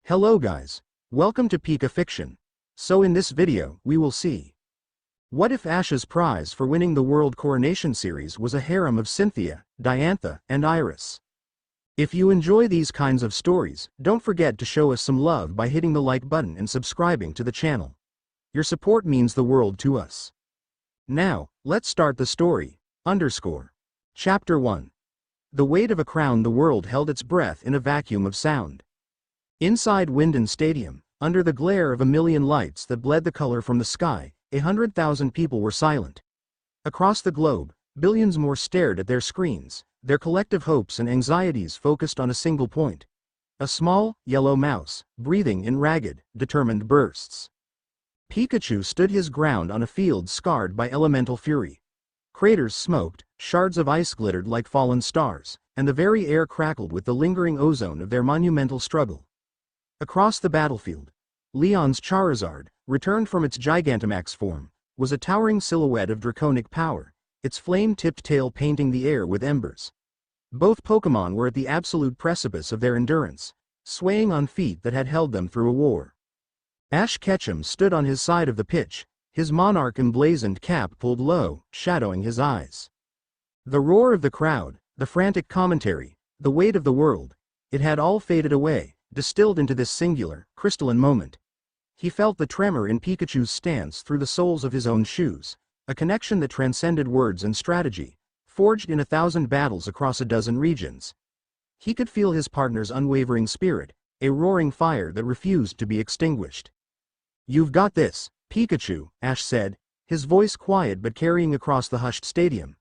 Hello guys. Welcome to Pika Fiction. So in this video, we will see. What if Ash's prize for winning the World Coronation series was a harem of Cynthia, Diantha, and Iris? If you enjoy these kinds of stories, don't forget to show us some love by hitting the like button and subscribing to the channel. Your support means the world to us. Now, let's start the story. Chapter 1. The weight of a crown. The world held its breath in a vacuum of sound. Inside Winden Stadium, under the glare of a million lights that bled the color from the sky, 100,000 people were silent. Across the globe, billions more stared at their screens, their collective hopes and anxieties focused on a single point. A small, yellow mouse, breathing in ragged, determined bursts. Pikachu stood his ground on a field scarred by elemental fury. Craters smoked, shards of ice glittered like fallen stars, and the very air crackled with the lingering ozone of their monumental struggle. Across the battlefield, Leon's Charizard, returned from its Gigantamax form, was a towering silhouette of draconic power, its flame-tipped tail painting the air with embers. Both Pokémon were at the absolute precipice of their endurance, swaying on feet that had held them through a war. Ash Ketchum stood on his side of the pitch, his monarch-emblazoned cap pulled low, shadowing his eyes. The roar of the crowd, the frantic commentary, the weight of the world, it had all faded away, distilled into this singular, crystalline moment. He felt the tremor in Pikachu's stance through the soles of his own shoes, a connection that transcended words and strategy, forged in 1,000 battles across a dozen regions. He could feel his partner's unwavering spirit, a roaring fire that refused to be extinguished. "You've got this, Pikachu," Ash said, his voice quiet but carrying across the hushed stadium.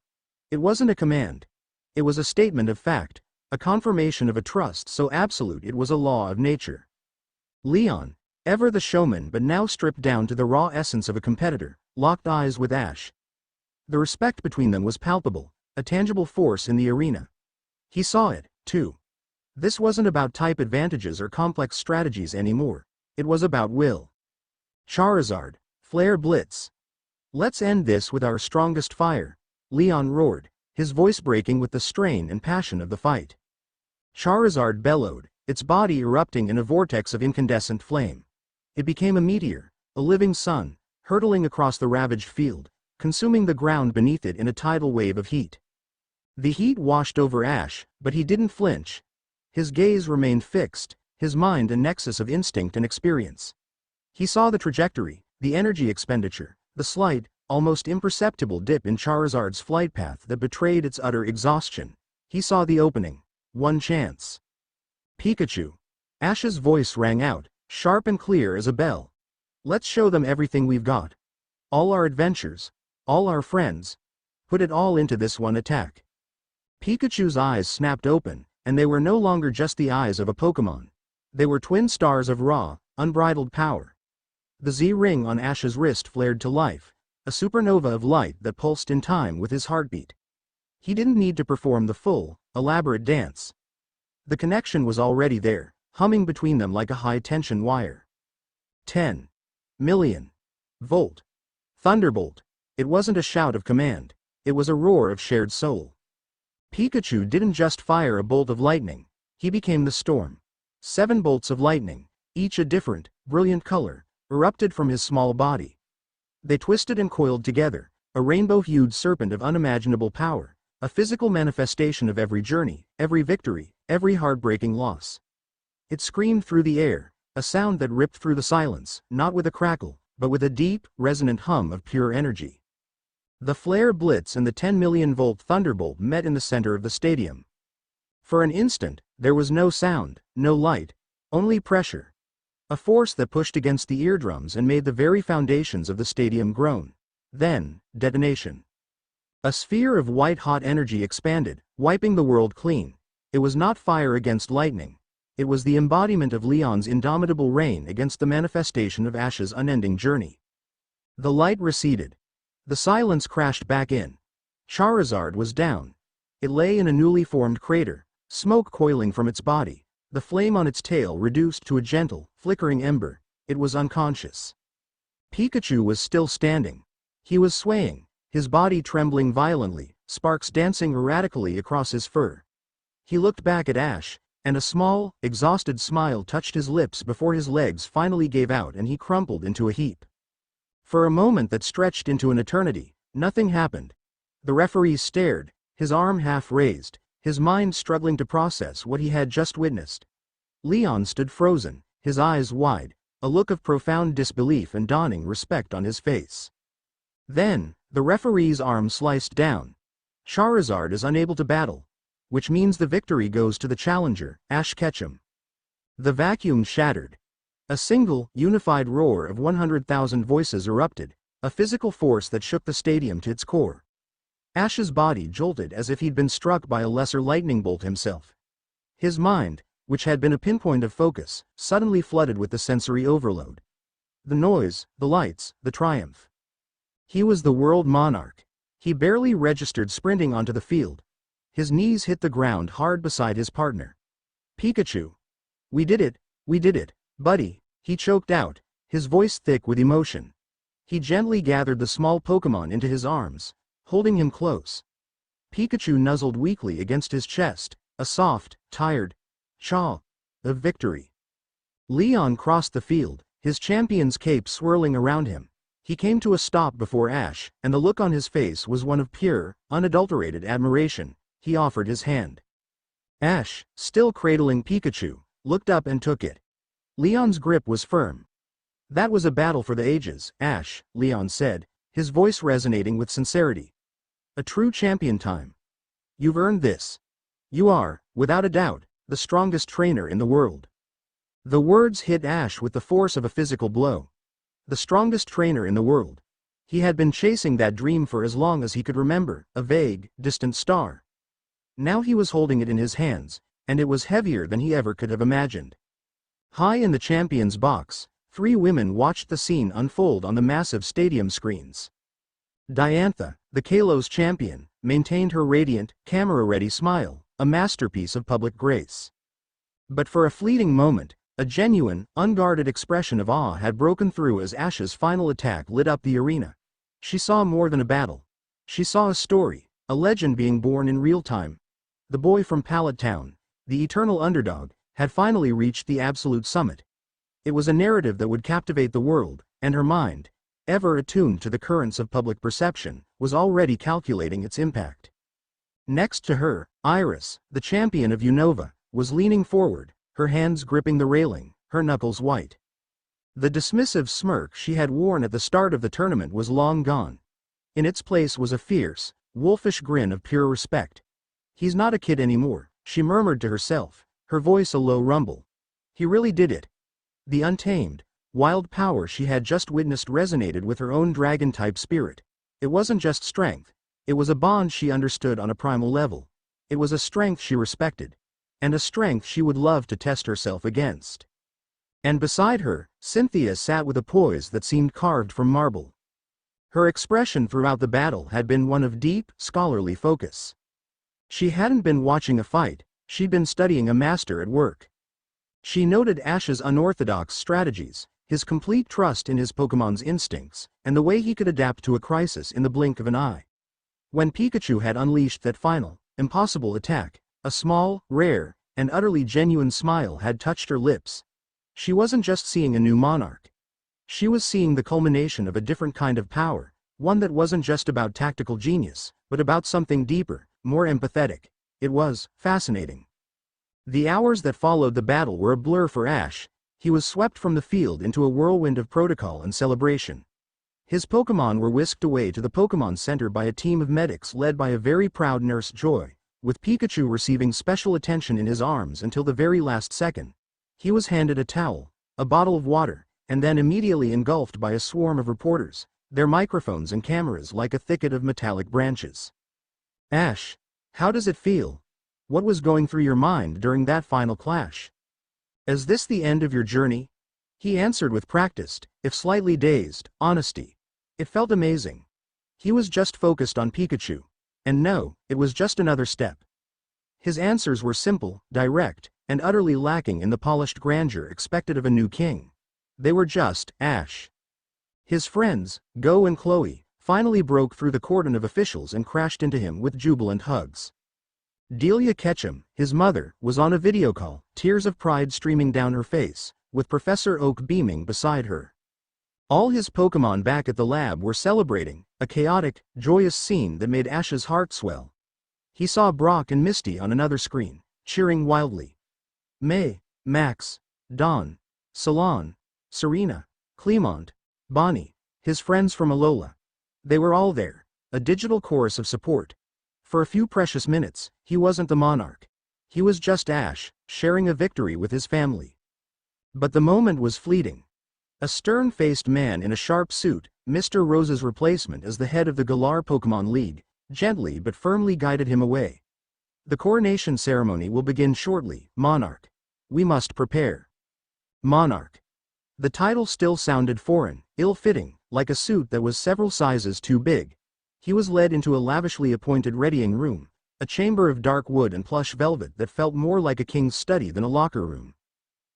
It wasn't a command. It was a statement of fact, a confirmation of a trust so absolute it was a law of nature. Leon, ever the showman but now stripped down to the raw essence of a competitor, locked eyes with Ash. The respect between them was palpable, a tangible force in the arena. He saw it, too. This wasn't about type advantages or complex strategies anymore. It was about will. "Charizard, flare blitz. Let's end this with our strongest fire," Leon roared, his voice breaking with the strain and passion of the fight. Charizard bellowed, its body erupting in a vortex of incandescent flame. It became a meteor, a living sun, hurtling across the ravaged field, consuming the ground beneath it in a tidal wave of heat. The heat washed over Ash, but he didn't flinch. His gaze remained fixed, his mind a nexus of instinct and experience. He saw the trajectory, the energy expenditure, the slight, almost imperceptible dip in Charizard's flight path that betrayed its utter exhaustion. He saw the opening. One chance. "Pikachu." Ash's voice rang out, sharp and clear as a bell. "Let's show them everything we've got. All our adventures, all our friends. Put it all into this one attack." Pikachu's eyes snapped open, and they were no longer just the eyes of a Pokémon. They were twin stars of raw, unbridled power. The Z-ring on Ash's wrist flared to life, a supernova of light that pulsed in time with his heartbeat. He didn't need to perform the full, elaborate dance. The connection was already there, humming between them like a high-tension wire. 10 million. Volt. Thunderbolt. It wasn't a shout of command. It was a roar of shared soul. Pikachu didn't just fire a bolt of lightning. He became the storm. 7 bolts of lightning, each a different, brilliant color, erupted from his small body. They twisted and coiled together, a rainbow-hued serpent of unimaginable power. A physical manifestation of every journey, every victory, every heartbreaking loss. It screamed through the air, a sound that ripped through the silence, not with a crackle, but with a deep, resonant hum of pure energy. The flare blitz and the 10-million-volt thunderbolt met in the center of the stadium. For an instant, there was no sound, no light, only pressure. A force that pushed against the eardrums and made the very foundations of the stadium groan. Then, detonation. A sphere of white-hot energy expanded, wiping the world clean. It was not fire against lightning. It was the embodiment of Leon's indomitable reign against the manifestation of Ash's unending journey. The light receded. The silence crashed back in. Charizard was down. It lay in a newly formed crater, smoke coiling from its body, the flame on its tail reduced to a gentle, flickering ember. It was unconscious. Pikachu was still standing. He was swaying, his body trembling violently, sparks dancing erratically across his fur. He looked back at Ash, and a small, exhausted smile touched his lips before his legs finally gave out and he crumpled into a heap. For a moment that stretched into an eternity, nothing happened. The referee stared, his arm half raised, his mind struggling to process what he had just witnessed. Leon stood frozen, his eyes wide, a look of profound disbelief and dawning respect on his face. Then, the referee's arm sliced down. Charizard is unable to battle, which means the victory goes to the challenger, Ash Ketchum. The vacuum shattered. A single, unified roar of 100,000 voices erupted, a physical force that shook the stadium to its core. Ash's body jolted as if he'd been struck by a lesser lightning bolt himself. His mind, which had been a pinpoint of focus, suddenly flooded with the sensory overload. The noise, the lights, the triumph. He was the world monarch. He barely registered sprinting onto the field. His knees hit the ground hard beside his partner. Pikachu. We did it, buddy, he choked out, his voice thick with emotion. He gently gathered the small Pokémon into his arms, holding him close. Pikachu nuzzled weakly against his chest, a soft, tired chaw of victory. Leon crossed the field, his champion's cape swirling around him. He came to a stop before Ash, and the look on his face was one of pure, unadulterated admiration. He offered his hand. Ash, still cradling Pikachu, looked up and took it. Leon's grip was firm. That was a battle for the ages, Ash, Leon said, his voice resonating with sincerity. A true champion time. You've earned this. You are, without a doubt, the strongest trainer in the world. The words hit Ash with the force of a physical blow. The strongest trainer in the world. He had been chasing that dream for as long as he could remember, a vague, distant star. Now he was holding it in his hands, and it was heavier than he ever could have imagined. High in the champion's box, 3 women watched the scene unfold on the massive stadium screens. Diantha, the Kalos champion, maintained her radiant, camera-ready smile, a masterpiece of public grace. But for a fleeting moment, a genuine, unguarded expression of awe had broken through as Ash's final attack lit up the arena. She saw more than a battle. She saw a story, a legend being born in real time. The boy from Pallet Town, the eternal underdog, had finally reached the absolute summit. It was a narrative that would captivate the world, and her mind, ever attuned to the currents of public perception, was already calculating its impact. Next to her, Iris, the champion of Unova, was leaning forward, her hands gripping the railing, her knuckles white. The dismissive smirk she had worn at the start of the tournament was long gone. In its place was a fierce, wolfish grin of pure respect. He's not a kid anymore, she murmured to herself, her voice a low rumble. He really did it. The untamed, wild power she had just witnessed resonated with her own dragon-type spirit. It wasn't just strength. It was a bond she understood on a primal level. It was a strength she respected. And a strength she would love to test herself against. And beside her, Cynthia sat with a poise that seemed carved from marble. Her expression throughout the battle had been one of deep, scholarly focus. She hadn't been watching a fight, she'd been studying a master at work. She noted Ash's unorthodox strategies, his complete trust in his Pokemon's instincts, and the way he could adapt to a crisis in the blink of an eye. When Pikachu had unleashed that final, impossible attack, a small, rare, and utterly genuine smile had touched her lips. She wasn't just seeing a new monarch. She was seeing the culmination of a different kind of power, one that wasn't just about tactical genius, but about something deeper, more empathetic. It was fascinating. The hours that followed the battle were a blur for Ash. He was swept from the field into a whirlwind of protocol and celebration. His Pokémon were whisked away to the Pokémon Center by a team of medics led by a very proud Nurse Joy, with Pikachu receiving special attention in his arms until the very last second. He was handed a towel, a bottle of water, and then immediately engulfed by a swarm of reporters, their microphones and cameras like a thicket of metallic branches. Ash, how does it feel? What was going through your mind during that final clash? Is this the end of your journey? He answered with practiced, if slightly dazed, honesty. It felt amazing. He was just focused on Pikachu. And no, it was just another step. His answers were simple, direct, and utterly lacking in the polished grandeur expected of a new king. They were just Ash. His friends, Go and Chloe, finally broke through the cordon of officials and crashed into him with jubilant hugs. Delia Ketchum, his mother, was on a video call, tears of pride streaming down her face, with Professor Oak beaming beside her. All his Pokémon back at the lab were celebrating, a chaotic, joyous scene that made Ash's heart swell. He saw Brock and Misty on another screen, cheering wildly. May, Max, Dawn, Salon, Serena, Clemont, Bonnie, his friends from Alola. They were all there, a digital chorus of support. For a few precious minutes, he wasn't the monarch. He was just Ash, sharing a victory with his family. But the moment was fleeting. A stern-faced man in a sharp suit, Mr. Rose's replacement as the head of the Galar Pokémon League, gently but firmly guided him away. The coronation ceremony will begin shortly, Monarch. We must prepare. Monarch. The title still sounded foreign, ill-fitting, like a suit that was several sizes too big. He was led into a lavishly appointed readying room, a chamber of dark wood and plush velvet that felt more like a king's study than a locker room.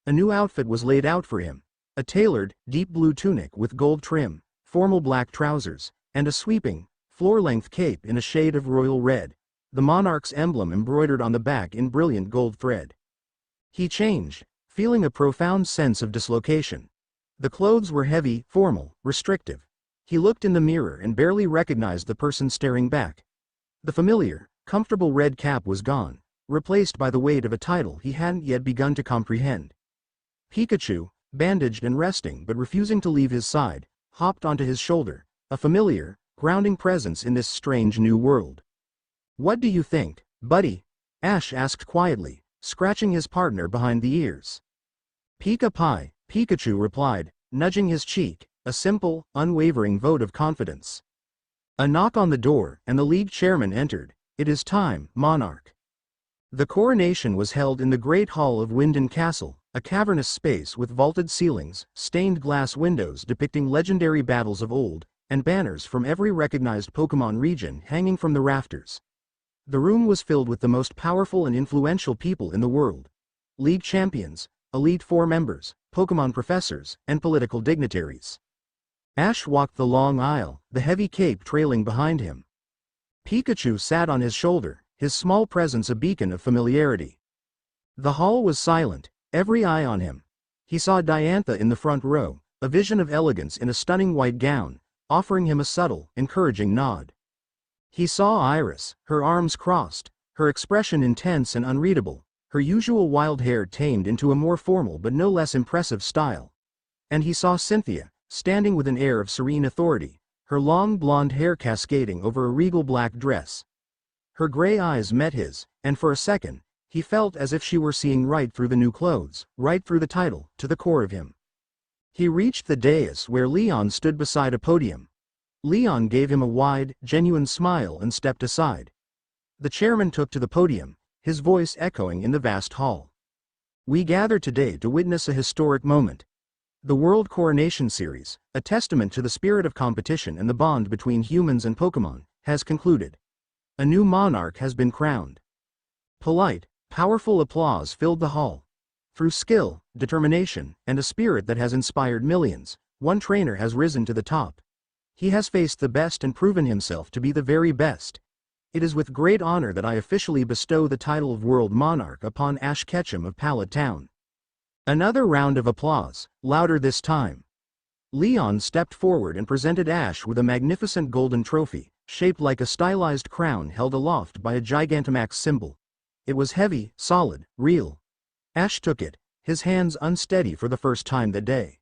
A new outfit was laid out for him, a tailored, deep blue tunic with gold trim, formal black trousers, and a sweeping, floor-length cape in a shade of royal red, the monarch's emblem embroidered on the back in brilliant gold thread. He changed, feeling a profound sense of dislocation. The clothes were heavy, formal, restrictive. He looked in the mirror and barely recognized the person staring back. The familiar, comfortable red cap was gone, replaced by the weight of a title he hadn't yet begun to comprehend. Pikachu, bandaged and resting but refusing to leave his side, hopped onto his shoulder, a familiar, grounding presence in this strange new world. "What do you think, buddy?" Ash asked quietly, scratching his partner behind the ears. "Pika Pie," Pikachu replied, nudging his cheek, a simple, unwavering vote of confidence. A knock on the door, and the league chairman entered. "It is time, Monarch." The coronation was held in the Great Hall of Winden Castle, a cavernous space with vaulted ceilings, stained glass windows depicting legendary battles of old, and banners from every recognized Pokémon region hanging from the rafters. The room was filled with the most powerful and influential people in the world. League champions, Elite Four members, Pokémon professors, and political dignitaries. Ash walked the long aisle, the heavy cape trailing behind him. Pikachu sat on his shoulder, his small presence a beacon of familiarity. The hall was silent, every eye on him. He saw Diantha in the front row, a vision of elegance in a stunning white gown, offering him a subtle, encouraging nod. He saw Iris, her arms crossed, her expression intense and unreadable, her usual wild hair tamed into a more formal but no less impressive style. And he saw Cynthia, standing with an air of serene authority, her long blonde hair cascading over a regal black dress. Her gray eyes met his, and for a second, he felt as if she were seeing right through the new clothes, right through the title, to the core of him. He reached the dais where Leon stood beside a podium. Leon gave him a wide, genuine smile and stepped aside. The chairman took to the podium, his voice echoing in the vast hall. "We gather today to witness a historic moment. The World Coronation Series, a testament to the spirit of competition and the bond between humans and Pokémon, has concluded. A new monarch has been crowned." Polite, powerful applause filled the hall. Through skill, determination, and a spirit that has inspired millions, one trainer has risen to the top. He has faced the best and proven himself to be the very best. It is with great honor that I officially bestow the title of World Monarch upon Ash Ketchum of Pallet Town. Another round of applause, louder this time. Leon stepped forward and presented Ash with a magnificent golden trophy, shaped like a stylized crown held aloft by a Gigantamax symbol. It was heavy, solid, real. Ash took it, his hands unsteady for the first time that day.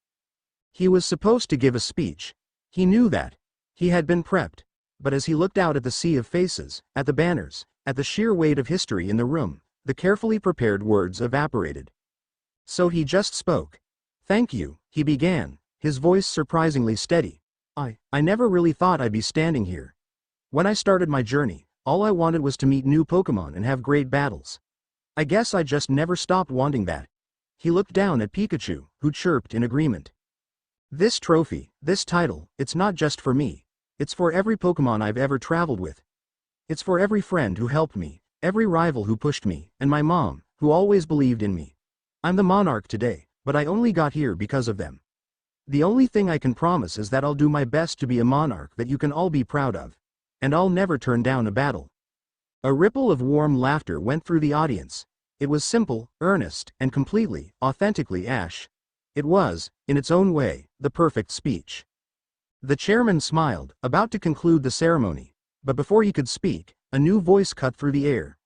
He was supposed to give a speech. He knew that. He had been prepped. But as he looked out at the sea of faces, at the banners, at the sheer weight of history in the room, the carefully prepared words evaporated. So he just spoke. "Thank you," he began, his voice surprisingly steady. I never really thought I'd be standing here. When I started my journey, all I wanted was to meet new Pokémon and have great battles. I guess I just never stopped wanting that." He looked down at Pikachu, who chirped in agreement. "This trophy, this title, it's not just for me. It's for every Pokémon I've ever traveled with. It's for every friend who helped me, every rival who pushed me, and my mom, who always believed in me. I'm the monarch today, but I only got here because of them. The only thing I can promise is that I'll do my best to be a monarch that you can all be proud of. And I'll never turn down a battle." A ripple of warm laughter went through the audience. It was simple, earnest, and completely, authentically Ash. It was, in its own way, the perfect speech. The chairman smiled, about to conclude the ceremony, but before he could speak, a new voice cut through the air.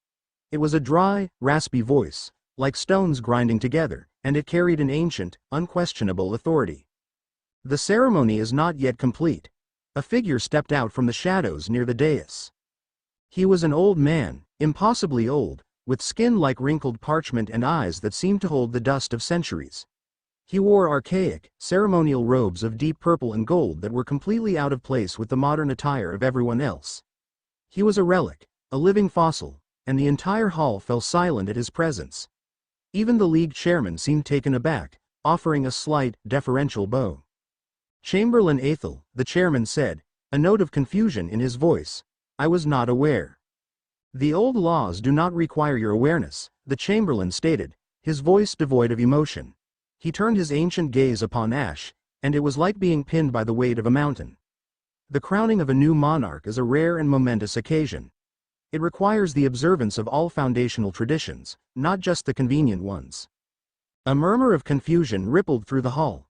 It was a dry, raspy voice, like stones grinding together, and it carried an ancient, unquestionable authority. The ceremony is not yet complete. A figure stepped out from the shadows near the dais. He was an old man, impossibly old, with skin like wrinkled parchment and eyes that seemed to hold the dust of centuries. He wore archaic, ceremonial robes of deep purple and gold that were completely out of place with the modern attire of everyone else. He was a relic, a living fossil, and the entire hall fell silent at his presence. Even the league chairman seemed taken aback, offering a slight, deferential bow. Chamberlain Athel, the chairman said, a note of confusion in his voice, I was not aware. The old laws do not require your awareness, the chamberlain stated, his voice devoid of emotion. He turned his ancient gaze upon Ash, and it was like being pinned by the weight of a mountain. The crowning of a new monarch is a rare and momentous occasion. It requires the observance of all foundational traditions, not just the convenient ones. A murmur of confusion rippled through the hall.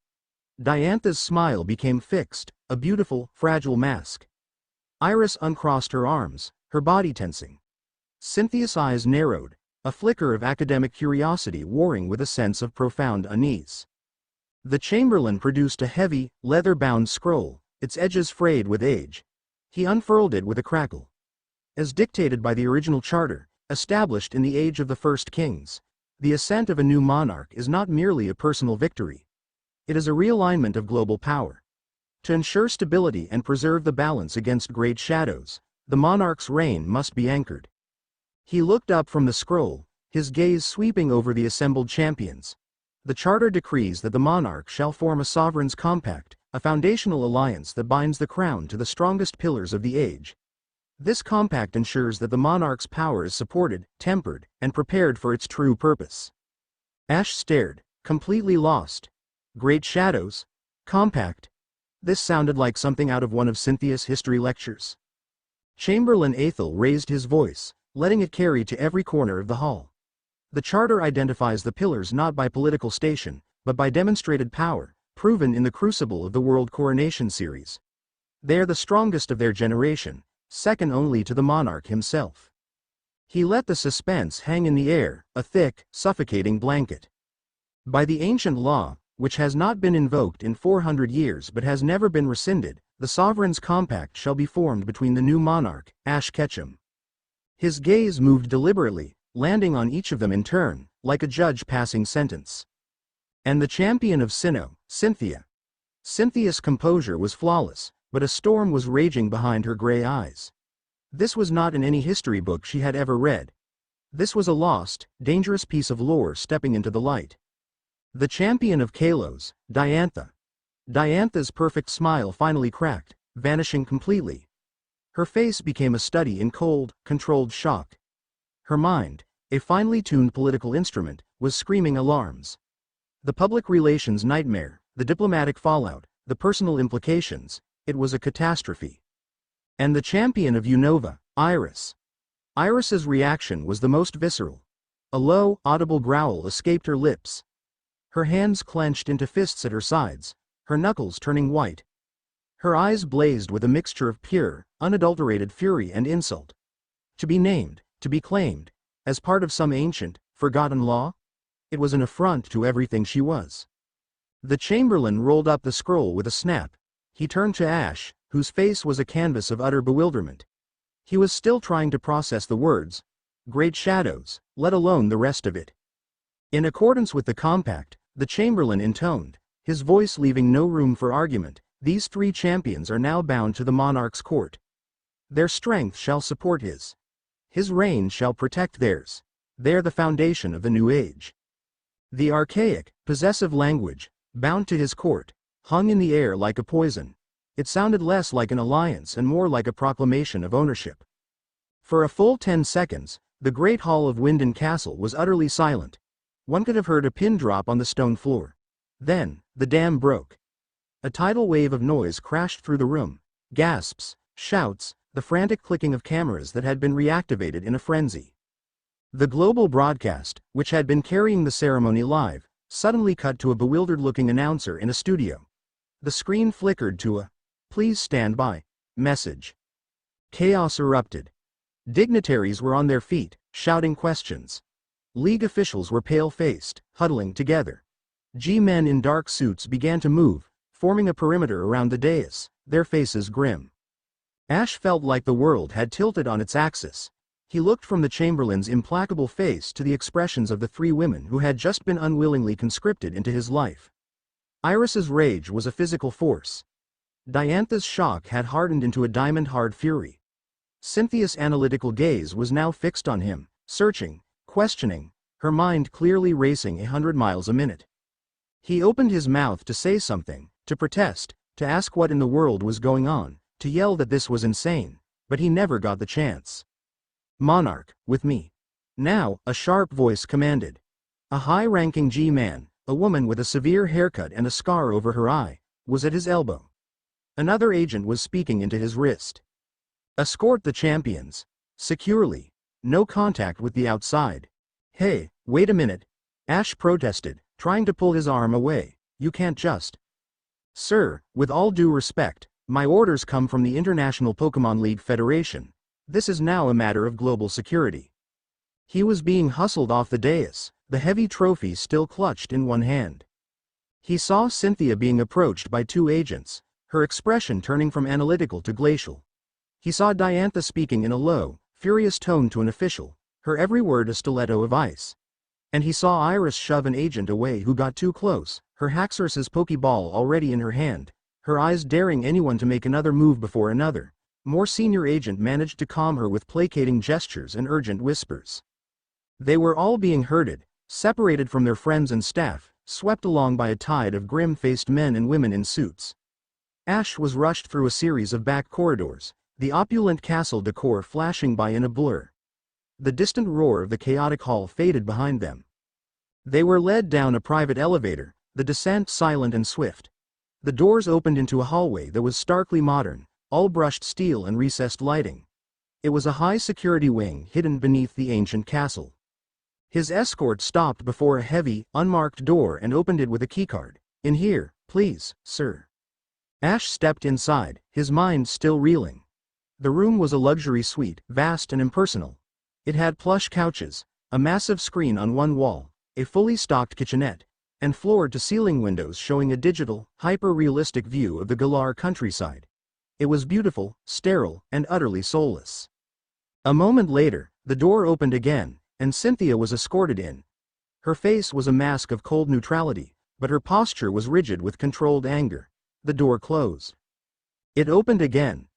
Diantha's smile became fixed, a beautiful, fragile mask. Iris uncrossed her arms, her body tensing. Cynthia's eyes narrowed, a flicker of academic curiosity warring with a sense of profound unease. The chamberlain produced a heavy, leather-bound scroll, its edges frayed with age. He unfurled it with a crackle. As dictated by the original charter, established in the age of the first kings, the ascent of a new monarch is not merely a personal victory. It is a realignment of global power. To ensure stability and preserve the balance against great shadows, the monarch's reign must be anchored. He looked up from the scroll, his gaze sweeping over the assembled champions. The charter decrees that the monarch shall form a sovereign's compact, a foundational alliance that binds the crown to the strongest pillars of the age. This compact ensures that the monarch's power is supported, tempered, and prepared for its true purpose. Ash stared, completely lost. Great shadows? Compact? This sounded like something out of one of Cynthia's history lectures. Chamberlain Athel raised his voice, letting it carry to every corner of the hall. The charter identifies the pillars not by political station, but by demonstrated power, proven in the crucible of the World Coronation series. They are the strongest of their generation, second only to the monarch himself. He let the suspense hang in the air, a thick, suffocating blanket. By the ancient law, which has not been invoked in 400 years but has never been rescinded, the sovereign's compact shall be formed between the new monarch, Ash Ketchum. His gaze moved deliberately, landing on each of them in turn, like a judge passing sentence. And the champion of Sinnoh, Cynthia. Cynthia's composure was flawless, but a storm was raging behind her gray eyes. This was not in any history book she had ever read. This was a lost, dangerous piece of lore stepping into the light. The champion of Kalos, Diantha. Diantha's perfect smile finally cracked, vanishing completely. Her face became a study in cold, controlled shock. Her mind, a finely tuned political instrument, was screaming alarms. The public relations nightmare, the diplomatic fallout, the personal implications, it was a catastrophe. And the champion of Unova, Iris. Iris's reaction was the most visceral. A low, audible growl escaped her lips. Her hands clenched into fists at her sides, her knuckles turning white. Her eyes blazed with a mixture of pure, unadulterated fury and insult. To be named, to be claimed, as part of some ancient, forgotten law? It was an affront to everything she was. The chamberlain rolled up the scroll with a snap. He turned to Ash, whose face was a canvas of utter bewilderment. He was still trying to process the words, great shadows, let alone the rest of it. In accordance with the compact, the chamberlain intoned, his voice leaving no room for argument, these three champions are now bound to the monarch's court. Their strength shall support his. His reign shall protect theirs. They're the foundation of the new age. The archaic, possessive language, bound to his court, hung in the air like a poison. It sounded less like an alliance and more like a proclamation of ownership. For a full 10 seconds, the great hall of Winden Castle was utterly silent. One could have heard a pin drop on the stone floor. Then, the dam broke. A tidal wave of noise crashed through the room. Gasps, shouts, the frantic clicking of cameras that had been reactivated in a frenzy. The global broadcast, which had been carrying the ceremony live, suddenly cut to a bewildered-looking announcer in a studio. The screen flickered to a "Please stand by" message. Chaos erupted. Dignitaries were on their feet, shouting questions. League officials were pale-faced, huddling together. G-men in dark suits began to move, forming a perimeter around the dais, their faces grim. Ash felt like the world had tilted on its axis. He looked from the Chamberlain's implacable face to the expressions of the three women who had just been unwillingly conscripted into his life. Iris's rage was a physical force. Diantha's shock had hardened into a diamond-hard fury. Cynthia's analytical gaze was now fixed on him, searching, questioning, her mind clearly racing 100 miles a minute. He opened his mouth to say something, to protest, to ask what in the world was going on, to yell that this was insane, but he never got the chance. "Monarch, with me." Now, a sharp voice commanded. A high-ranking G-man, a woman with a severe haircut and a scar over her eye, was at his elbow. Another agent was speaking into his wrist. "Escort the champions. Securely. No contact with the outside." "Hey, wait a minute," Ash protested, trying to pull his arm away. "You can't just—" "Sir, with all due respect, my orders come from the International Pokémon League Federation. This is now a matter of global security." He was being hustled off the dais, the heavy trophy still clutched in one hand. He saw Cynthia being approached by two agents, her expression turning from analytical to glacial. He saw Diantha speaking in a low, furious tone to an official, her every word a stiletto of ice. And he saw Iris shove an agent away who got too close, her Haxorus's Pokeball already in her hand, her eyes daring anyone to make another move before another. More senior agent managed to calm her with placating gestures and urgent whispers. They were all being herded, separated from their friends and staff, swept along by a tide of grim-faced men and women in suits. Ash was rushed through a series of back corridors, the opulent castle decor flashing by in a blur. The distant roar of the chaotic hall faded behind them. They were led down a private elevator, the descent silent and swift. The doors opened into a hallway that was starkly modern, all brushed steel and recessed lighting. It was a high-security wing hidden beneath the ancient castle. His escort stopped before a heavy, unmarked door and opened it with a keycard. "In here, please, sir." Ash stepped inside, his mind still reeling. The room was a luxury suite, vast and impersonal. It had plush couches, a massive screen on one wall, a fully stocked kitchenette, and floor-to-ceiling windows showing a digital, hyper-realistic view of the Galar countryside. It was beautiful, sterile, and utterly soulless. A moment later, the door opened again, and Cynthia was escorted in. Her face was a mask of cold neutrality, but her posture was rigid with controlled anger. The door closed. It opened again.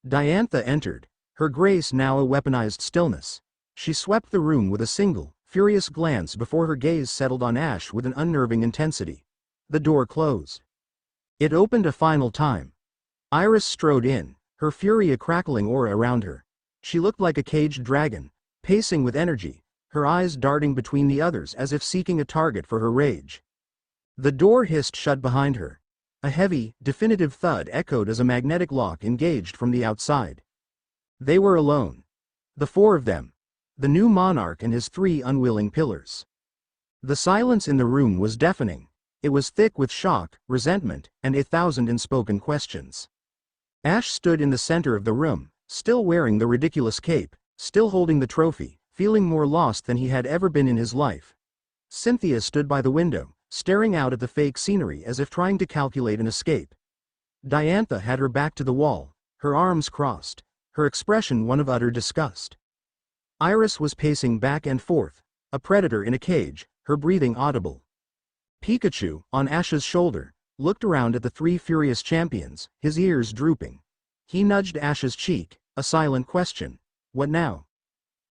Diantha entered, her grace now a weaponized stillness. She swept the room with a single, furious glance before her gaze settled on Ash with an unnerving intensity. The door closed. It opened a final time. Iris strode in, her fury a crackling aura around her. She looked like a caged dragon, pacing with energy, her eyes darting between the others as if seeking a target for her rage. The door hissed shut behind her. A heavy, definitive thud echoed as a magnetic lock engaged from the outside. They were alone. The four of them. The new monarch and his three unwilling pillars. The silence in the room was deafening. It was thick with shock, resentment, and 1,000 unspoken questions. Ash stood in the center of the room, still wearing the ridiculous cape, still holding the trophy, feeling more lost than he had ever been in his life. Cynthia stood by the window, staring out at the fake scenery as if trying to calculate an escape. Diantha had her back to the wall, her arms crossed, her expression one of utter disgust. Iris was pacing back and forth, a predator in a cage, her breathing audible. Pikachu, on Ash's shoulder, looked around at the three furious champions, his ears drooping. He nudged Ash's cheek, a silent question. What now?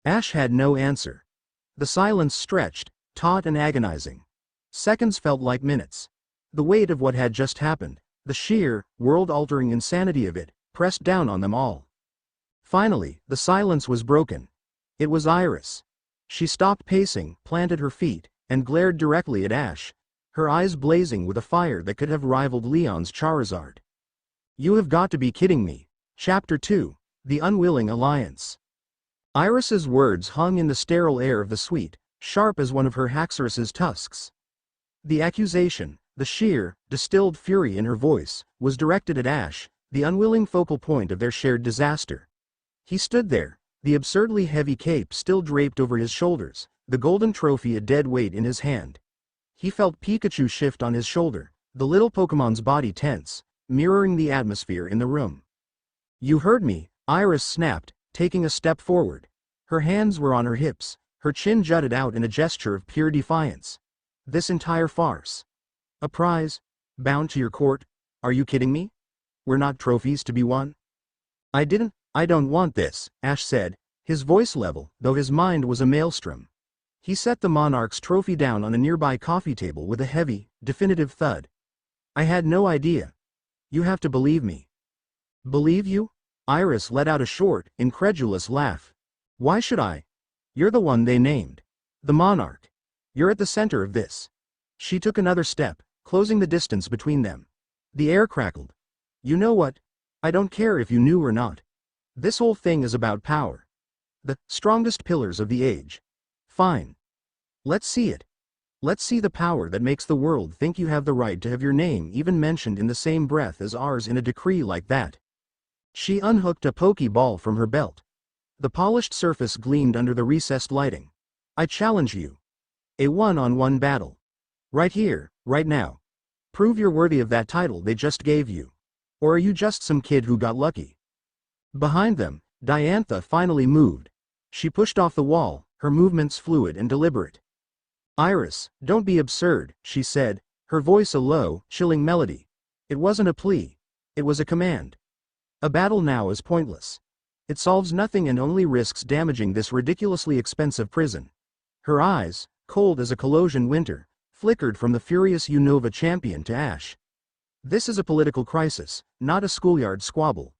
Ash had no answer. The silence stretched, taut and agonizing. Seconds felt like minutes. The weight of what had just happened, the sheer, world-altering insanity of it, pressed down on them all. Finally, the silence was broken. It was Iris. She stopped pacing, planted her feet, and glared directly at Ash, her eyes blazing with a fire that could have rivaled Leon's Charizard. "You have got to be kidding me." Chapter 2. the unwilling alliance. Iris's words hung in the sterile air of the suite, sharp as one of her Haxorus's tusks. The accusation, the sheer, distilled fury in her voice, was directed at Ash, the unwilling focal point of their shared disaster. He stood there, the absurdly heavy cape still draped over his shoulders, the golden trophy a dead weight in his hand. He felt Pikachu shift on his shoulder, the little Pokemon's body tense, mirroring the atmosphere in the room. "You heard me," Iris snapped, taking a step forward. Her hands were on her hips, her chin jutted out in a gesture of pure defiance. "This entire farce. A prize? Bound to your court? Are you kidding me? We're not trophies to be won." I don't want this," Ash said, his voice level, though his mind was a maelstrom. He set the Monarch's trophy down on a nearby coffee table with a heavy, definitive thud. "I had no idea. You have to believe me." "Believe you?" Iris let out a short, incredulous laugh. "Why should I? You're the one they named. The Monarch. You're at the center of this." She took another step, closing the distance between them. The air crackled. "You know what? I don't care if you knew or not. This whole thing is about power. The strongest pillars of the age. Fine. Let's see it. Let's see the power that makes the world think you have the right to have your name even mentioned in the same breath as ours in a decree like that." She unhooked a Pokeball from her belt. The polished surface gleamed under the recessed lighting. "I challenge you. A one-on-one battle. Right here, right now. Prove you're worthy of that title they just gave you. Or are you just some kid who got lucky?" Behind them, Diantha finally moved. She pushed off the wall, her movements fluid and deliberate. "Iris, don't be absurd," she said, her voice a low, chilling melody. It wasn't a plea. It was a command. "A battle now is pointless. It solves nothing and only risks damaging this ridiculously expensive prison." Her eyes, cold as a Colossian winter, flickered from the furious Unova champion to Ash. "This is a political crisis, not a schoolyard squabble.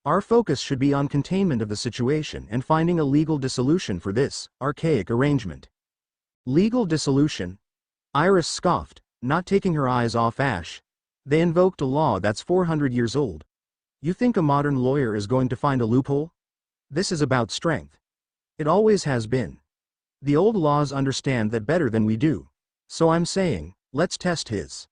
Our focus should be on containment of the situation and finding a legal dissolution for this archaic arrangement." "Legal dissolution?" Iris scoffed, not taking her eyes off Ash. "They invoked a law that's 400 years old. You think a modern lawyer is going to find a loophole? This is about strength. It always has been. The old laws understand that better than we do. So I'm saying, let's test his."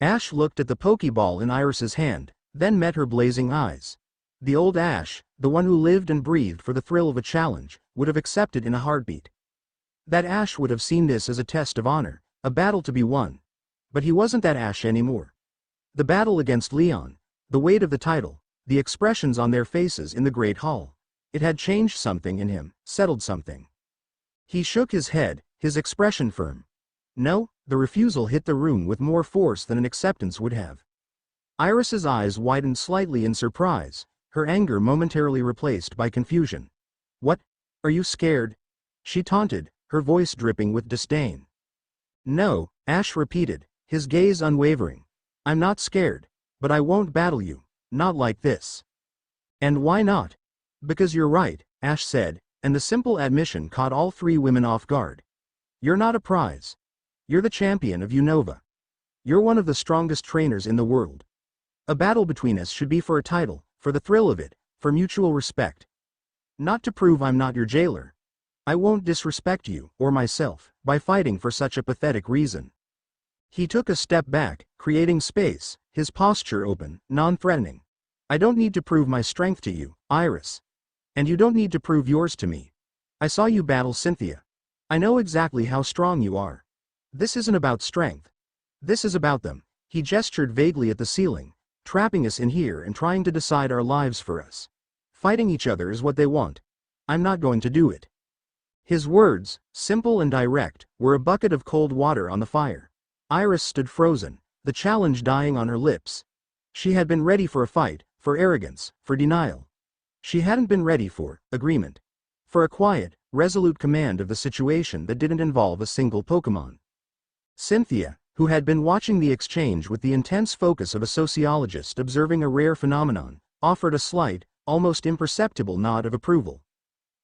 Ash looked at the Pokeball in Iris's hand, then met her blazing eyes. The old Ash, the one who lived and breathed for the thrill of a challenge, would have accepted in a heartbeat. That Ash would have seen this as a test of honor, a battle to be won. But he wasn't that Ash anymore. The battle against Leon, the weight of the title, the expressions on their faces in the Great Hall. It had changed something in him, settled something. He shook his head, his expression firm. No, the refusal hit the room with more force than an acceptance would have. Iris's eyes widened slightly in surprise, her anger momentarily replaced by confusion. "What? Are you scared?" she taunted, her voice dripping with disdain. "No," Ash repeated, his gaze unwavering. "I'm not scared, but I won't battle you, not like this." "And why not?" "Because you're right," Ash said, and the simple admission caught all three women off guard. "You're not a prize. You're the champion of Unova. You're one of the strongest trainers in the world. A battle between us should be for a title, for the thrill of it, for mutual respect. Not to prove I'm not your jailer. I won't disrespect you, or myself, by fighting for such a pathetic reason." He took a step back, creating space, his posture open, non-threatening. "I don't need to prove my strength to you, Iris. And you don't need to prove yours to me. I saw you battle Cynthia. I know exactly how strong you are. This isn't about strength. This is about them." He gestured vaguely at the ceiling, "trapping us in here and trying to decide our lives for us. Fighting each other is what they want. I'm not going to do it." His words, simple and direct, were a bucket of cold water on the fire. Iris stood frozen, the challenge dying on her lips. She had been ready for a fight, for arrogance, for denial. She hadn't been ready for agreement. For a quiet, resolute command of the situation that didn't involve a single Pokemon. Cynthia, who had been watching the exchange with the intense focus of a sociologist observing a rare phenomenon, offered a slight, almost imperceptible nod of approval.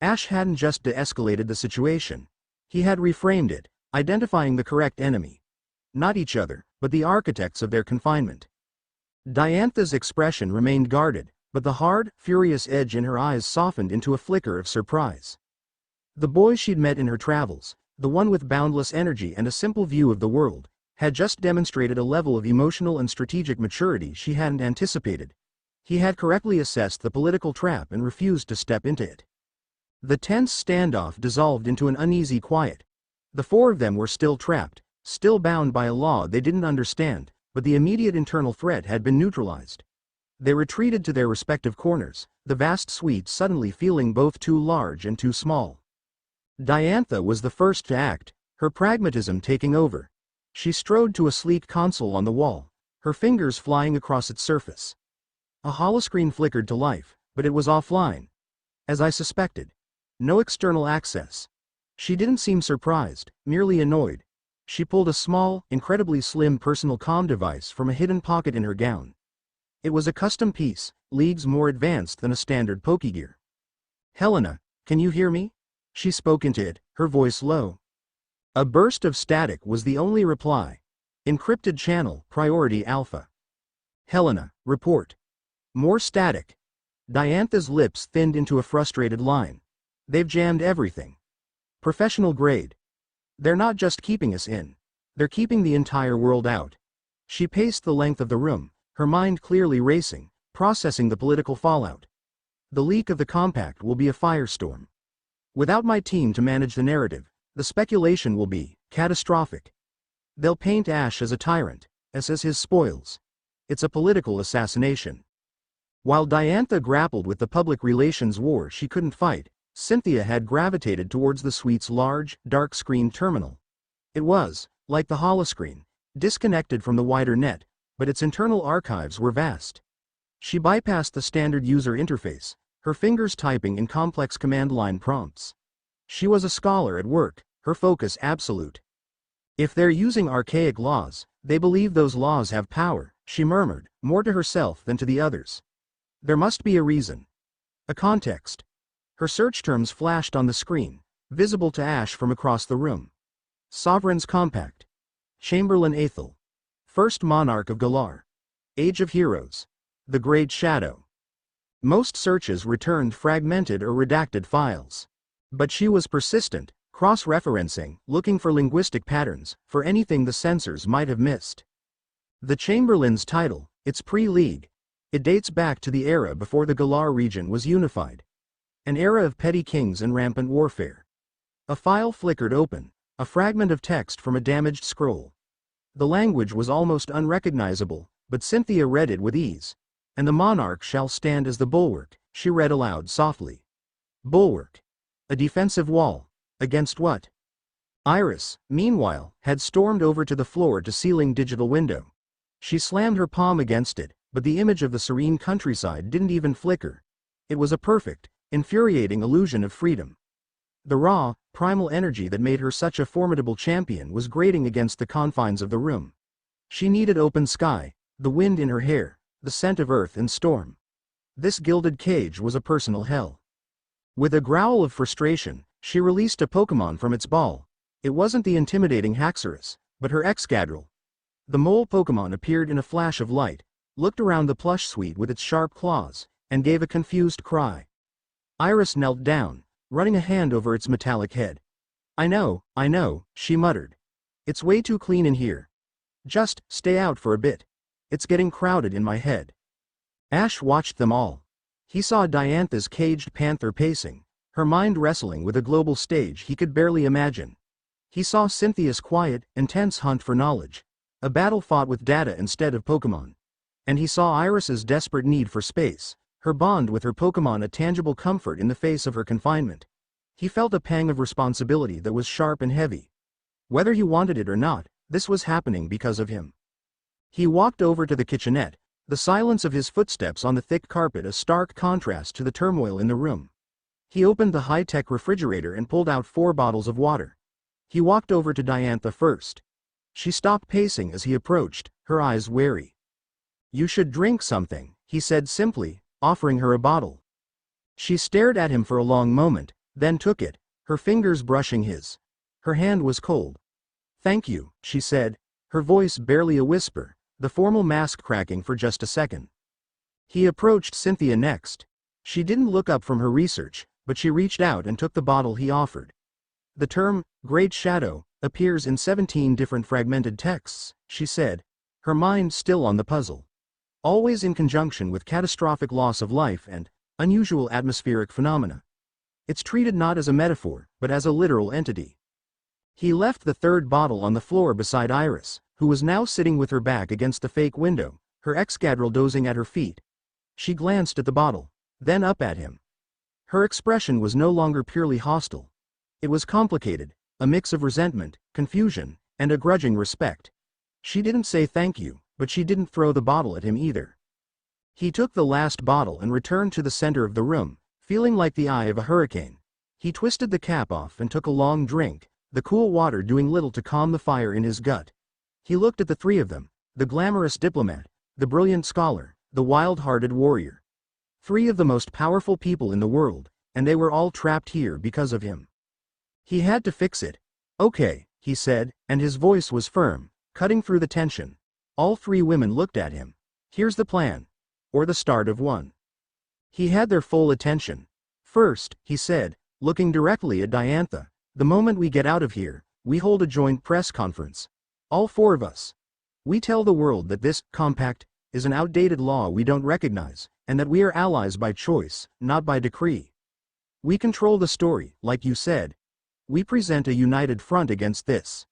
Ash hadn't just de-escalated the situation. He had reframed it, identifying the correct enemy. Not each other, but the architects of their confinement. Diantha's expression remained guarded, but the hard, furious edge in her eyes softened into a flicker of surprise. The boy she'd met in her travels, the one with boundless energy and a simple view of the world, had just demonstrated a level of emotional and strategic maturity she hadn't anticipated. He had correctly assessed the political trap and refused to step into it. The tense standoff dissolved into an uneasy quiet. The four of them were still trapped, still bound by a law they didn't understand, but the immediate internal threat had been neutralized. They retreated to their respective corners, the vast suite suddenly feeling both too large and too small. Diantha was the first to act, her pragmatism taking over. She strode to a sleek console on the wall, her fingers flying across its surface. A holoscreen flickered to life, but it was offline. As I suspected. No external access. She didn't seem surprised, merely annoyed. She pulled a small, incredibly slim personal comm device from a hidden pocket in her gown. It was a custom piece, leagues more advanced than a standard Pokegear. "Helena, can you hear me?" She spoke into it, her voice low. A burst of static was the only reply. "Encrypted channel, priority alpha." "Helena, report." More static. Diantha's lips thinned into a frustrated line. "They've jammed everything. Professional grade. They're not just keeping us in. They're keeping the entire world out." She paced the length of the room, her mind clearly racing, processing the political fallout. "The leak of the compact will be a firestorm. Without my team to manage the narrative, the speculation will be catastrophic. They'll paint Ash as a tyrant, as his spoils. It's a political assassination." While Diantha grappled with the public relations war she couldn't fight, Cynthia had gravitated towards the suite's large, dark-screened terminal. It was, like the holoscreen, disconnected from the wider net, but its internal archives were vast. She bypassed the standard user interface, her fingers typing in complex command line prompts. She was a scholar at work, her focus absolute. "If they're using archaic laws, they believe those laws have power," she murmured, more to herself than to the others. "There must be a reason. A context." Her search terms flashed on the screen, visible to Ash from across the room. Sovereign's Compact. Chamberlain Aethel. First Monarch of Galar. Age of Heroes. The Great Shadow. Most searches returned fragmented or redacted files. But she was persistent, cross-referencing, looking for linguistic patterns, for anything the censors might have missed. The Chamberlain's title, it's pre-League. It dates back to the era before the Galar region was unified. An era of petty kings and rampant warfare. A file flickered open, a fragment of text from a damaged scroll. The language was almost unrecognizable, but Cynthia read it with ease. "And the monarch shall stand as the bulwark," she read aloud softly. Bulwark. A defensive wall. Against what? Iris, meanwhile, had stormed over to the floor-to-ceiling digital window. She slammed her palm against it, but the image of the serene countryside didn't even flicker. It was a perfect, infuriating illusion of freedom. The raw, primal energy that made her such a formidable champion was grating against the confines of the room. She needed open sky, the wind in her hair, the scent of earth and storm. This gilded cage was a personal hell. With a growl of frustration, she released a Pokémon from its ball. It wasn't the intimidating Haxorus, but her Excadrill. The mole Pokémon appeared in a flash of light, looked around the plush suite with its sharp claws, and gave a confused cry. Iris knelt down, running a hand over its metallic head. I know, she muttered. "It's way too clean in here. Just stay out for a bit. It's getting crowded in my head." Ash watched them all. He saw Diantha's caged panther pacing, her mind wrestling with a global stage he could barely imagine. He saw Cynthia's quiet, intense hunt for knowledge, a battle fought with data instead of Pokémon. And he saw Iris's desperate need for space, her bond with her Pokémon a tangible comfort in the face of her confinement. He felt a pang of responsibility that was sharp and heavy. Whether he wanted it or not, this was happening because of him. He walked over to the kitchenette, the silence of his footsteps on the thick carpet a stark contrast to the turmoil in the room. He opened the high-tech refrigerator and pulled out 4 bottles of water. He walked over to Diantha first. She stopped pacing as he approached, her eyes wary. "You should drink something," he said simply, offering her a bottle. She stared at him for a long moment, then took it, her fingers brushing his. Her hand was cold. "Thank you," she said, her voice barely a whisper, the formal mask cracking for just a second. He approached Cynthia next. She didn't look up from her research, but she reached out and took the bottle he offered. The term, Great Shadow, appears in 17 different fragmented texts, she said, her mind still on the puzzle. Always in conjunction with catastrophic loss of life and unusual atmospheric phenomena. It's treated not as a metaphor, but as a literal entity. He left the third bottle on the floor beside Iris, who was now sitting with her back against the fake window, her ex-Gadril dozing at her feet. She glanced at the bottle, then up at him. Her expression was no longer purely hostile. It was complicated, a mix of resentment, confusion, and a grudging respect. She didn't say thank you, but she didn't throw the bottle at him either. He took the last bottle and returned to the center of the room, feeling like the eye of a hurricane. He twisted the cap off and took a long drink, the cool water doing little to calm the fire in his gut. He looked at the three of them, the glamorous diplomat, the brilliant scholar, the wild-hearted warrior. 3 of the most powerful people in the world, and they were all trapped here because of him. He had to fix it. Okay, he said, and his voice was firm, cutting through the tension. All 3 women looked at him. Here's the plan. Or the start of one. He had their full attention. First, he said, looking directly at Diantha, the moment we get out of here, we hold a joint press conference. All 4 of us. We tell the world that this compact is an outdated law we don't recognize, and that we are allies by choice, not by decree. We control the story, like you said. We present a united front against this.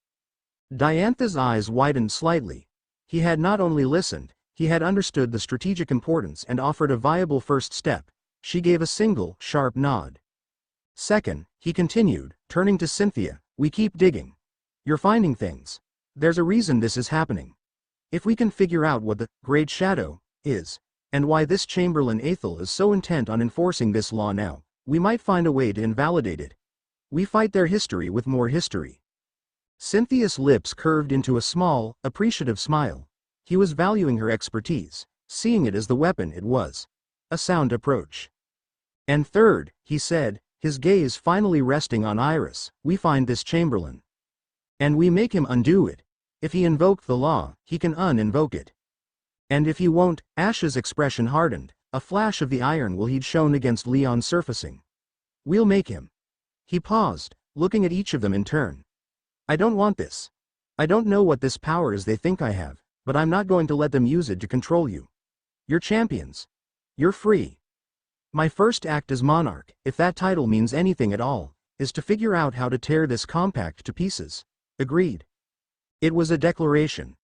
Diantha's eyes widened slightly. He had not only listened, he had understood the strategic importance and offered a viable first step. She gave a single, sharp nod. Second, he continued, turning to Cynthia, we keep digging. You're finding things. There's a reason this is happening. If we can figure out what the Great Shadow is, and why this Chamberlain Athel is so intent on enforcing this law now, we might find a way to invalidate it. We fight their history with more history. Cynthia's lips curved into a small, appreciative smile. He was valuing her expertise, seeing it as the weapon it was. A sound approach. And third, he said, his gaze finally resting on Iris, we find this Chamberlain. And we make him undo it. If he invoked the law, he can uninvoke it. And if he won't, Ash's expression hardened, a flash of the iron will he'd shown against Leon surfacing. We'll make him. He paused, looking at each of them in turn. I don't want this. I don't know what this power is they think I have, but I'm not going to let them use it to control you. You're champions. You're free. My first act as monarch, if that title means anything at all, is to figure out how to tear this compact to pieces. Agreed. It was a declaration.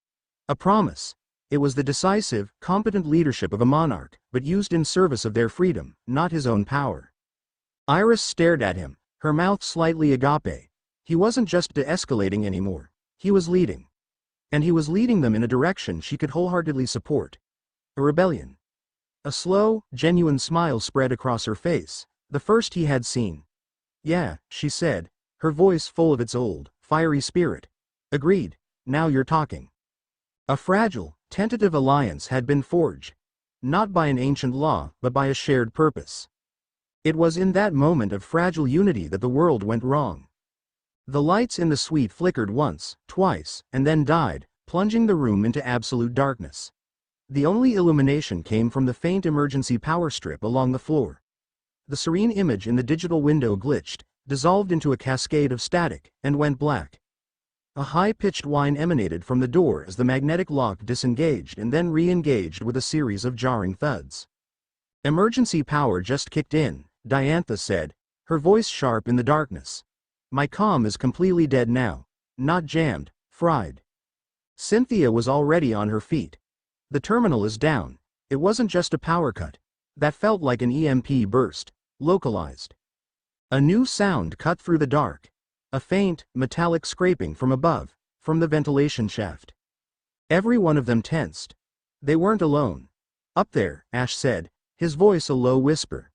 A promise. It was the decisive, competent leadership of a monarch, but used in service of their freedom, not his own power. Iris stared at him, her mouth slightly agape. He wasn't just de-escalating anymore. He was leading. And he was leading them in a direction she could wholeheartedly support. A rebellion. A slow, genuine smile spread across her face, the first he had seen. Yeah, she said, her voice full of its old, fiery spirit. Agreed, now you're talking. A fragile, tentative alliance had been forged. Not by an ancient law, but by a shared purpose. It was in that moment of fragile unity that the world went wrong. The lights in the suite flickered once, twice, and then died, plunging the room into absolute darkness. The only illumination came from the faint emergency power strip along the floor. The serene image in the digital window glitched, dissolved into a cascade of static, and went black. A high-pitched whine emanated from the door as the magnetic lock disengaged and then re-engaged with a series of jarring thuds. Emergency power just kicked in, Diantha said, her voice sharp in the darkness. My comm is completely dead now. Not jammed, fried. Cynthia was already on her feet. The terminal is down. It wasn't just a power cut. That felt like an EMP burst, localized. A new sound cut through the dark. A faint, metallic scraping from above, from the ventilation shaft. Every one of them tensed. They weren't alone. Up there, Ash said, his voice a low whisper.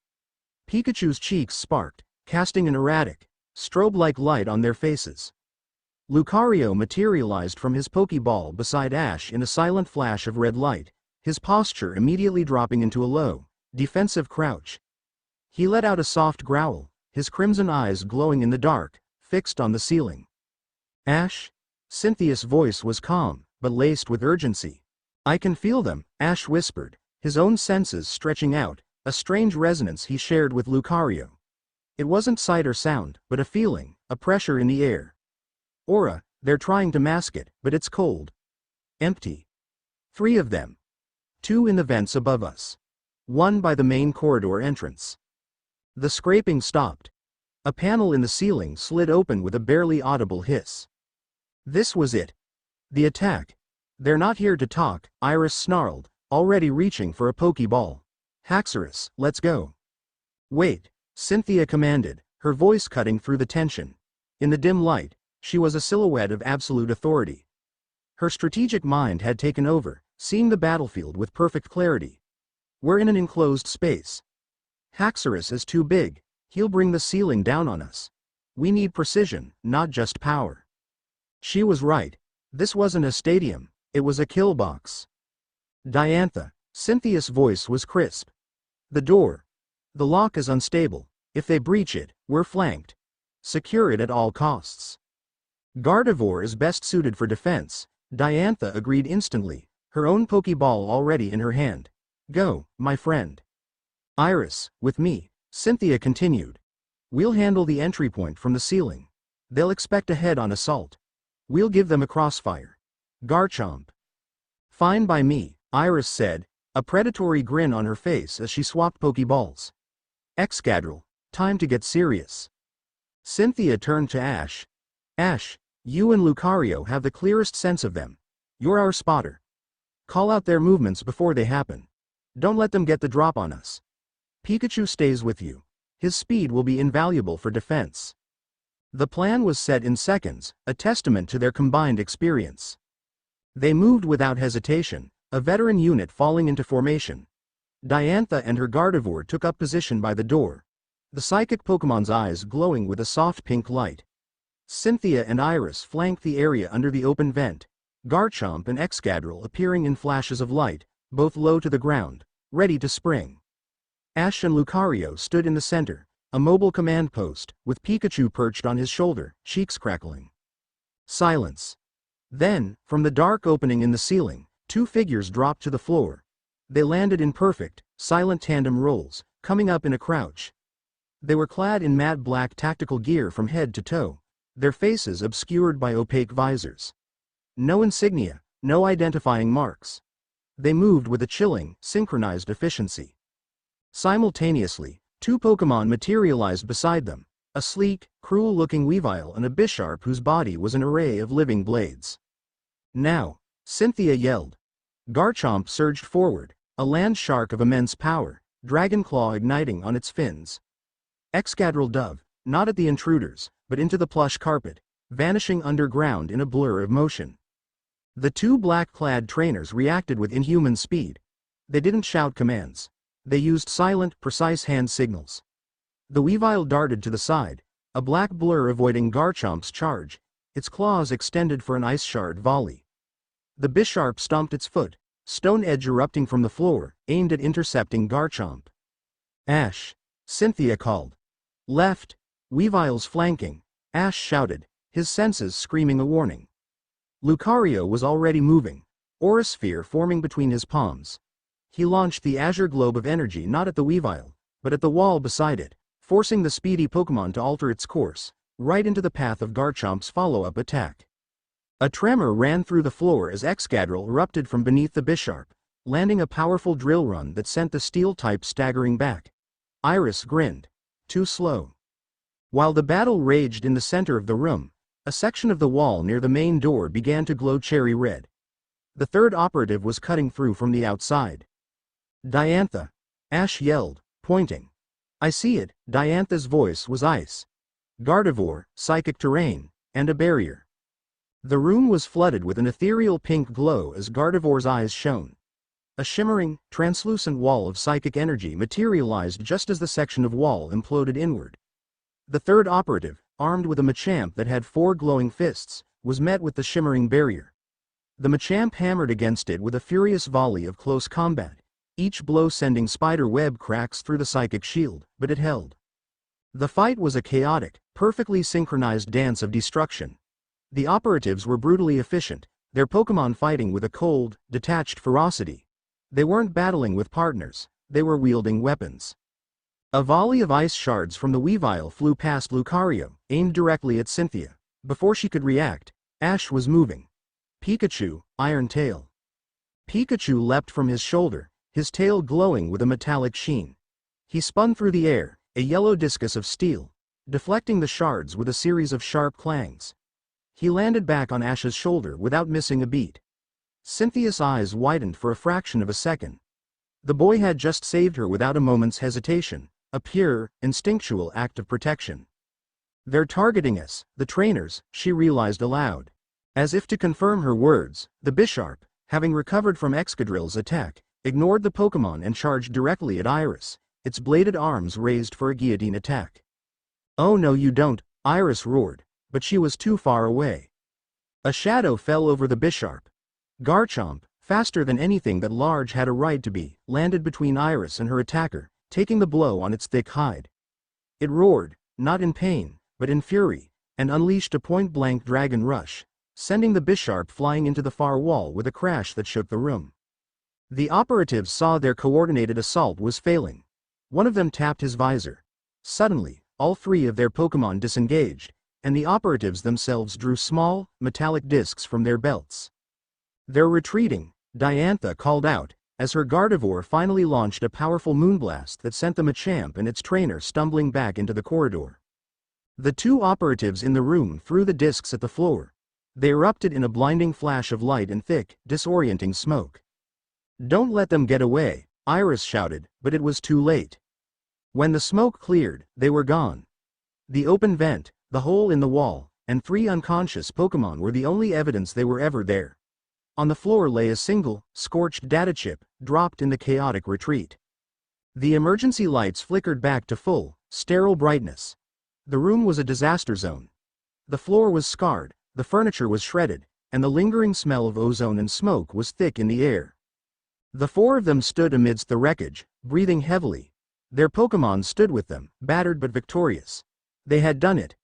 Pikachu's cheeks sparked, casting an erratic, strobe-like light on their faces. Lucario materialized from his Pokeball beside Ash in a silent flash of red light, his posture immediately dropping into a low, defensive crouch. He let out a soft growl, his crimson eyes glowing in the dark, fixed on the ceiling. Ash? Cynthia's voice was calm, but laced with urgency. I can feel them, Ash whispered, his own senses stretching out, a strange resonance he shared with Lucario. It wasn't sight or sound, but a feeling, a pressure in the air. Aura, they're trying to mask it, but it's cold. Empty. 3 of them. 2 in the vents above us. 1 by the main corridor entrance. The scraping stopped. A panel in the ceiling slid open with a barely audible hiss. This was it. The attack. They're not here to talk, Iris snarled, already reaching for a pokeball. Haxorus, let's go. Wait, Cynthia commanded, her voice cutting through the tension. In the dim light, she was a silhouette of absolute authority. Her strategic mind had taken over, seeing the battlefield with perfect clarity. We're in an enclosed space. Haxorus is too big, he'll bring the ceiling down on us. We need precision, not just power. She was right. This wasn't a stadium, it was a kill box. Diantha, Cynthia's voice was crisp. The door. The lock is unstable. If they breach it, we're flanked. Secure it at all costs. Gardevoir is best suited for defense, Diantha agreed instantly, her own pokeball already in her hand. Go, my friend. Iris, with me, Cynthia continued. We'll handle the entry point from the ceiling. They'll expect a head-on assault. We'll give them a crossfire. Garchomp. Fine by me, Iris said, a predatory grin on her face as she swapped pokeballs. Excadrill, time to get serious. Cynthia turned to Ash. Ash, you and Lucario have the clearest sense of them. You're our spotter. Call out their movements before they happen. Don't let them get the drop on us. Pikachu stays with you. His speed will be invaluable for defense. The plan was set in seconds, a testament to their combined experience. They moved without hesitation, a veteran unit falling into formation. Diantha and her Gardevoir took up position by the door, the psychic Pokemon's eyes glowing with a soft pink light. Cynthia and Iris flanked the area under the open vent, Garchomp and Excadrill appearing in flashes of light, both low to the ground, ready to spring. Ash and Lucario stood in the center, a mobile command post, with Pikachu perched on his shoulder, cheeks crackling. Silence. Then, from the dark opening in the ceiling, 2 figures dropped to the floor. They landed in perfect, silent tandem rolls, coming up in a crouch. They were clad in matte black tactical gear from head to toe, their faces obscured by opaque visors. No insignia, no identifying marks. They moved with a chilling, synchronized efficiency. Simultaneously, 2 Pokemon materialized beside them, a sleek, cruel-looking Weavile and a Bisharp whose body was an array of living blades. Now, Cynthia yelled. Garchomp surged forward, a land shark of immense power, Dragon Claw igniting on its fins. Excadrill dove, not at the intruders, but into the plush carpet, vanishing underground in a blur of motion. The 2 black-clad trainers reacted with inhuman speed. They didn't shout commands. They used silent, precise hand signals. The Weavile darted to the side, a black blur avoiding Garchomp's charge, its claws extended for an ice shard volley. The Bisharp stomped its foot, stone edge erupting from the floor, aimed at intercepting Garchomp. Ash, Cynthia called. Left, Weavile's flanking, Ash shouted, his senses screaming a warning. Lucario was already moving, aura sphere forming between his palms. He launched the azure globe of energy not at the Weavile, but at the wall beside it, forcing the speedy Pokemon to alter its course, right into the path of Garchomp's follow-up attack. A tremor ran through the floor as Excadrill erupted from beneath the Bisharp, landing a powerful drill run that sent the steel type staggering back. Iris grinned. Too slow. While the battle raged in the center of the room, a section of the wall near the main door began to glow cherry red. The 3rd operative was cutting through from the outside. Diantha, Ash yelled, pointing. I see it, Diantha's voice was ice. Gardevoir, psychic terrain, and a barrier. The room was flooded with an ethereal pink glow as Gardevoir's eyes shone. A shimmering, translucent wall of psychic energy materialized just as the section of wall imploded inward. The 3rd operative, armed with a Machamp that had 4 glowing fists, was met with the shimmering barrier. The Machamp hammered against it with a furious volley of close combat, each blow sending spider web cracks through the psychic shield, but it held. The fight was a chaotic, perfectly synchronized dance of destruction. The operatives were brutally efficient, their Pokemon fighting with a cold, detached ferocity. They weren't battling with partners, they were wielding weapons. A volley of ice shards from the Weavile flew past Lucario, aimed directly at Cynthia. Before she could react, Ash was moving. Pikachu, Iron Tail. Pikachu leapt from his shoulder, his tail glowing with a metallic sheen. He spun through the air, a yellow discus of steel, deflecting the shards with a series of sharp clangs. He landed back on Ash's shoulder without missing a beat. Cynthia's eyes widened for a fraction of a second. The boy had just saved her without a moment's hesitation, a pure, instinctual act of protection. They're targeting us, the trainers, she realized aloud. As if to confirm her words, the Bisharp, having recovered from Excadrill's attack, ignored the Pokémon and charged directly at Iris, its bladed arms raised for a guillotine attack. "Oh no you don't," Iris roared, but she was too far away. A shadow fell over the Bisharp. Garchomp, faster than anything that large had a right to be, landed between Iris and her attacker, taking the blow on its thick hide. It roared, not in pain, but in fury, and unleashed a point-blank dragon rush, sending the Bisharp flying into the far wall with a crash that shook the room. The operatives saw their coordinated assault was failing. One of them tapped his visor. Suddenly, all three of their Pokémon disengaged, and the operatives themselves drew small, metallic discs from their belts. "They're retreating," Diantha called out, as her Gardevoir finally launched a powerful moonblast that sent the Machamp and its trainer stumbling back into the corridor. The two operatives in the room threw the discs at the floor. They erupted in a blinding flash of light and thick, disorienting smoke. "Don't let them get away," Iris shouted, but it was too late. When the smoke cleared, they were gone. The open vent, the hole in the wall, and three unconscious Pokémon were the only evidence they were ever there. On the floor lay a single, scorched data chip, dropped in the chaotic retreat. The emergency lights flickered back to full, sterile brightness. The room was a disaster zone. The floor was scarred, the furniture was shredded, and the lingering smell of ozone and smoke was thick in the air. The four of them stood amidst the wreckage, breathing heavily. Their Pokémon stood with them, battered but victorious. They had done it.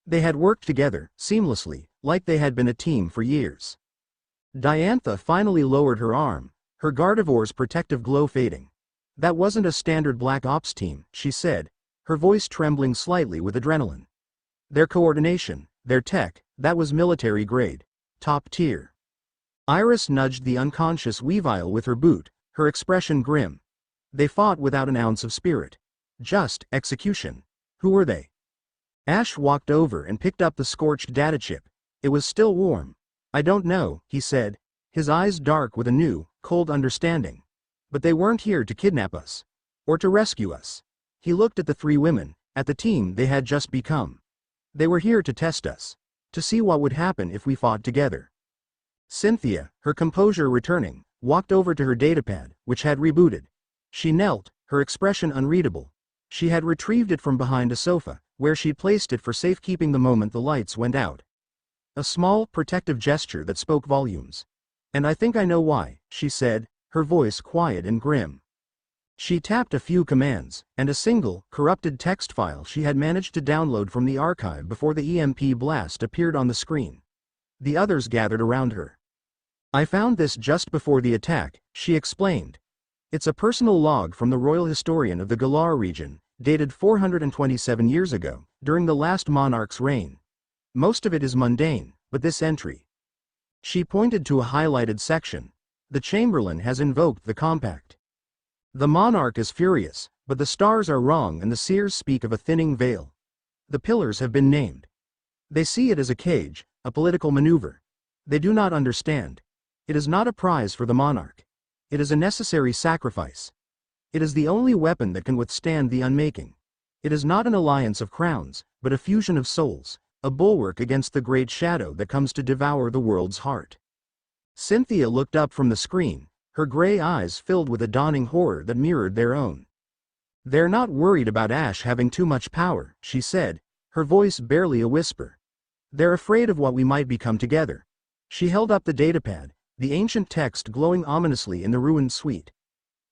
They had worked together, seamlessly, like they had been a team for years. Diantha finally lowered her arm, her Gardevoir's protective glow fading. "That wasn't a standard Black Ops team," she said, her voice trembling slightly with adrenaline. "Their coordination, their tech, that was military grade. Top tier." Iris nudged the unconscious Weavile with her boot, her expression grim. "They fought without an ounce of spirit. Just execution." "Who were they?" Ash walked over and picked up the scorched data chip. It was still warm. "I don't know," he said, his eyes dark with a new, cold understanding. "But they weren't here to kidnap us. Or to rescue us." He looked at the three women, at the team they had just become. "They were here to test us. To see what would happen if we fought together." Cynthia, her composure returning, walked over to her datapad, which had rebooted. She knelt, her expression unreadable. She had retrieved it from behind a sofa, where she'd placed it for safekeeping the moment the lights went out. A small, protective gesture that spoke volumes. "And I think I know why," she said, her voice quiet and grim. She tapped a few commands, and a single, corrupted text file she had managed to download from the archive before the EMP blast appeared on the screen. The others gathered around her. "I found this just before the attack," she explained. "It's a personal log from the royal historian of the Galar region, dated 427 years ago, during the last monarch's reign. Most of it is mundane, but this entry." She pointed to a highlighted section. "The Chamberlain has invoked the compact. The monarch is furious, but the stars are wrong and the seers speak of a thinning veil. The pillars have been named. They see it as a cage, a political maneuver. They do not understand. It is not a prize for the monarch. It is a necessary sacrifice. It is the only weapon that can withstand the unmaking. It is not an alliance of crowns, but a fusion of souls, a bulwark against the great shadow that comes to devour the world's heart." Cynthia looked up from the screen, her gray eyes filled with a dawning horror that mirrored their own. "They're not worried about Ash having too much power," she said, her voice barely a whisper. "They're afraid of what we might become together." She held up the datapad, the ancient text glowing ominously in the ruined suite.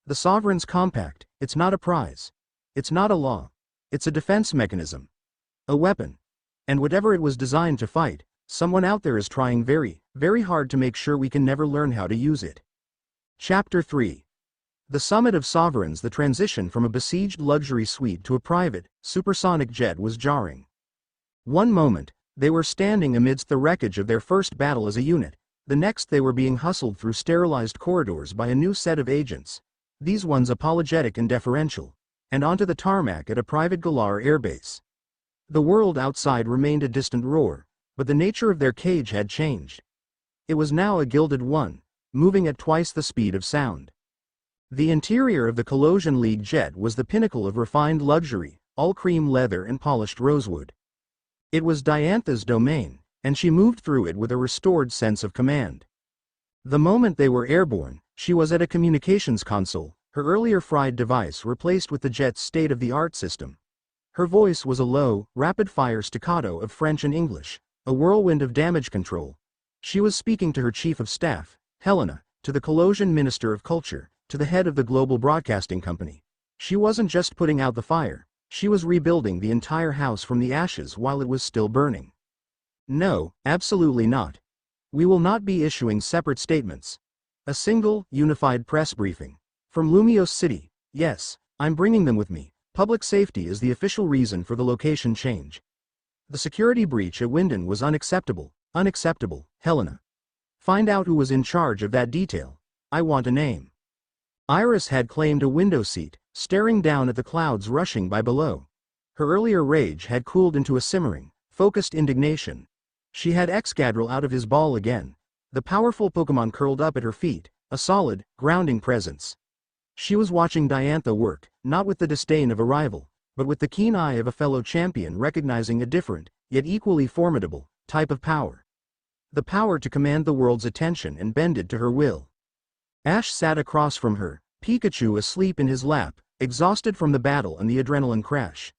"The Sovereign's compact, it's not a prize. It's not a law. It's a defense mechanism. A weapon. And whatever it was designed to fight, someone out there is trying very, very hard to make sure we can never learn how to use it." Chapter 3, The summit of sovereigns. The transition from a besieged luxury suite to a private, supersonic jet was jarring. One moment, they were standing amidst the wreckage of their first battle as a unit. The next they were being hustled through sterilized corridors by a new set of agents. These ones apologetic and deferential. And onto the tarmac at a private Galar airbase. The world outside remained a distant roar, but the nature of their cage had changed. It was now a gilded one, moving at twice the speed of sound. The interior of the Coronation League jet was the pinnacle of refined luxury, all cream leather and polished rosewood. It was Diantha's domain, and she moved through it with a restored sense of command. The moment they were airborne, she was at a communications console, her earlier fried device replaced with the jet's state-of-the-art system. Her voice was a low, rapid-fire staccato of French and English, a whirlwind of damage control. She was speaking to her chief of staff, Helena, to the Coronation Minister of Culture, to the head of the global broadcasting company. She wasn't just putting out the fire, she was rebuilding the entire house from the ashes while it was still burning. No, absolutely not. We will not be issuing separate statements. A single, unified press briefing. From Lumios City. Yes, I'm bringing them with me. Public safety is the official reason for the location change. The security breach at Winden was unacceptable. Unacceptable, Helena. Find out who was in charge of that detail. I want a name. Iris had claimed a window seat, staring down at the clouds rushing by below. Her earlier rage had cooled into a simmering, focused indignation. She had Excadrill out of his ball again. The powerful Pokemon curled up at her feet, a solid, grounding presence. She was watching Diantha work, not with the disdain of a rival, but with the keen eye of a fellow champion recognizing a different, yet equally formidable, type of power. The power to command the world's attention and bend it to her will. Ash sat across from her, Pikachu asleep in his lap, exhausted from the battle and the adrenaline crash.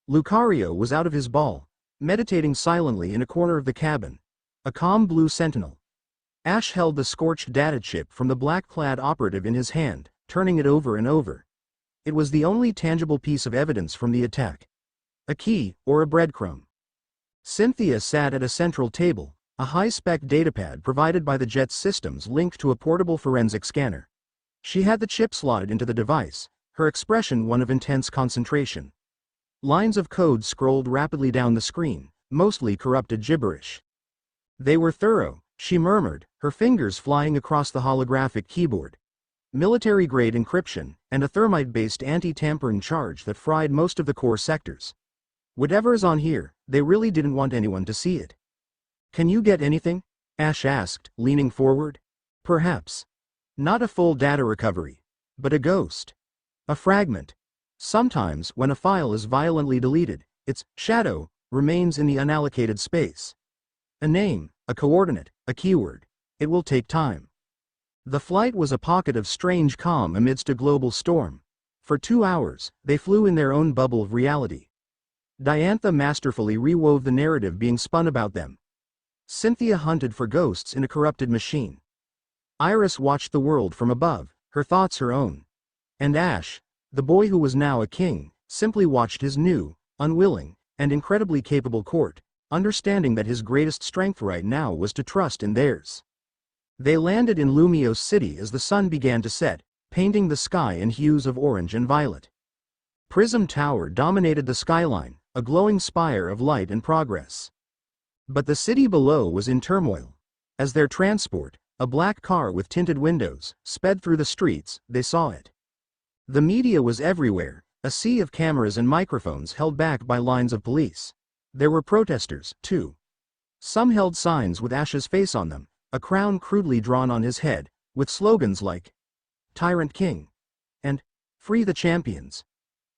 Lucario was out of his ball, meditating silently in a corner of the cabin, a calm blue sentinel. Ash held the scorched data chip from the black-clad operative in his hand, turning it over and over. It was the only tangible piece of evidence from the attack. A key, or a breadcrumb. Cynthia sat at a central table, a high-spec datapad provided by the jet's systems linked to a portable forensic scanner. She had the chip slotted into the device, her expression one of intense concentration. Lines of code scrolled rapidly down the screen, mostly corrupted gibberish. They were thorough, she murmured, her fingers flying across the holographic keyboard. Military-grade encryption, and a thermite-based anti-tampering charge that fried most of the core sectors. Whatever is on here, they really didn't want anyone to see it. Can you get anything? Ash asked, leaning forward. Perhaps. Not a full data recovery, but a ghost. A fragment. Sometimes, when a file is violently deleted, its shadow remains in the unallocated space. A name, a coordinate, a keyword. It will take time. The flight was a pocket of strange calm amidst a global storm. For 2 hours, they flew in their own bubble of reality. Diantha masterfully rewove the narrative being spun about them. Cynthia hunted for ghosts in a corrupted machine. Iris watched the world from above, her thoughts her own. And Ash, the boy who was now a king, simply watched his new, unwilling, and incredibly capable court, understanding that his greatest strength right now was to trust in theirs. They landed in Lumios City as the sun began to set, painting the sky in hues of orange and violet. Prism Tower dominated the skyline, a glowing spire of light and progress. But the city below was in turmoil. As their transport, a black car with tinted windows, sped through the streets, they saw it. The media was everywhere, a sea of cameras and microphones held back by lines of police. There were protesters, too. Some held signs with Ash's face on them, a crown crudely drawn on his head, with slogans like, Tyrant King, and Free the Champions.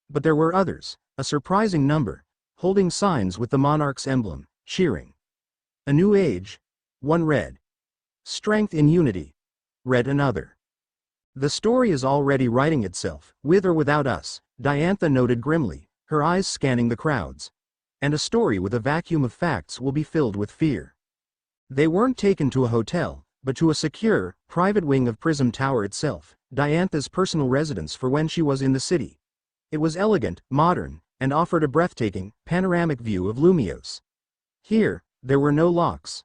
But there were others, a surprising number, holding signs with the monarch's emblem, cheering. A new age. One read. Strength in unity. Read another. The story is already writing itself, with or without us, Diantha noted grimly, her eyes scanning the crowds. And a story with a vacuum of facts will be filled with fear. They weren't taken to a hotel, but to a secure, private wing of Prism Tower itself, Diantha's personal residence for when she was in the city. It was elegant, modern, and offered a breathtaking, panoramic view of Lumios. Here, there were no locks.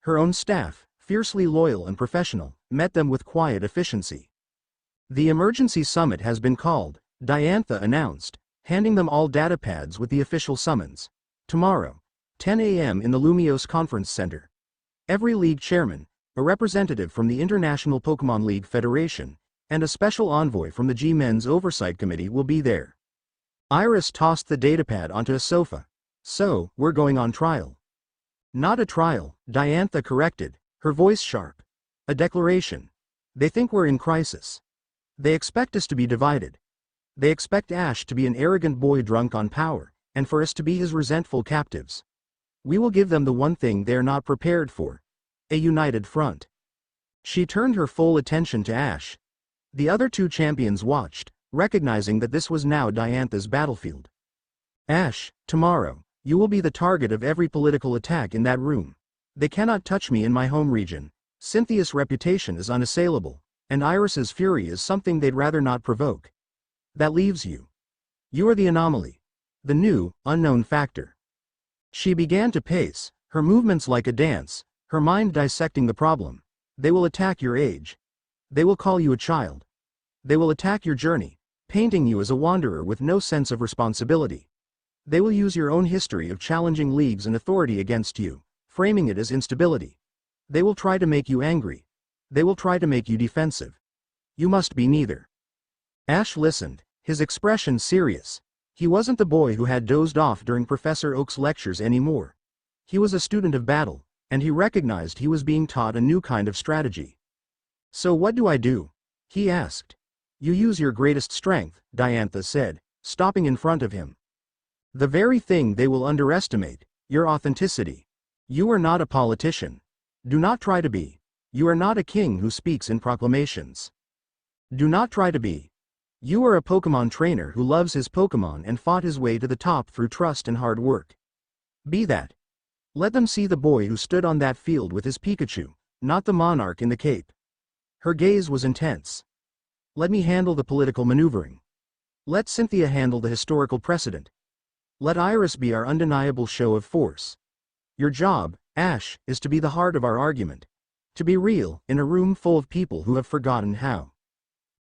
Her own staff, fiercely loyal and professional, met them with quiet efficiency. The emergency summit has been called, Diantha announced, handing them all datapads with the official summons. Tomorrow, 10 a.m. in the Lumiose Conference Center. Every league chairman, a representative from the International Pokemon League Federation, and a special envoy from the G-Men's Oversight Committee will be there. Iris tossed the datapad onto a sofa. So, we're going on trial. Not a trial, Diantha corrected, her voice sharp. A declaration. They think we're in crisis. They expect us to be divided. They expect Ash to be an arrogant boy drunk on power, and for us to be his resentful captives. We will give them the one thing they're not prepared for. A united front. She turned her full attention to Ash. The other two champions watched, recognizing that this was now Diantha's battlefield. Ash, tomorrow, you will be the target of every political attack in that room. They cannot touch me in my home region. Cynthia's reputation is unassailable, and Iris's fury is something they'd rather not provoke. That leaves you. You are the anomaly. The new, unknown factor. She began to pace, her movements like a dance, her mind dissecting the problem. They will attack your age. They will call you a child. They will attack your journey, painting you as a wanderer with no sense of responsibility. They will use your own history of challenging leagues and authority against you, framing it as instability. They will try to make you angry. They will try to make you defensive. You must be neither. Ash listened, his expression serious. He wasn't the boy who had dozed off during Professor Oak's lectures anymore. He was a student of battle, and he recognized he was being taught a new kind of strategy. So what do I do? He asked. You use your greatest strength, Diantha said, stopping in front of him. The very thing they will underestimate, your authenticity. You are not a politician. Do not try to be. You are not a king who speaks in proclamations. Do not try to be. You are a Pokemon trainer who loves his Pokemon and fought his way to the top through trust and hard work. Be that. Let them see the boy who stood on that field with his Pikachu, not the monarch in the cape. Her gaze was intense. Let me handle the political maneuvering. Let Cynthia handle the historical precedent. Let Iris be our undeniable show of force. Your job, Ash, is to be the heart of our argument. To be real, in a room full of people who have forgotten how.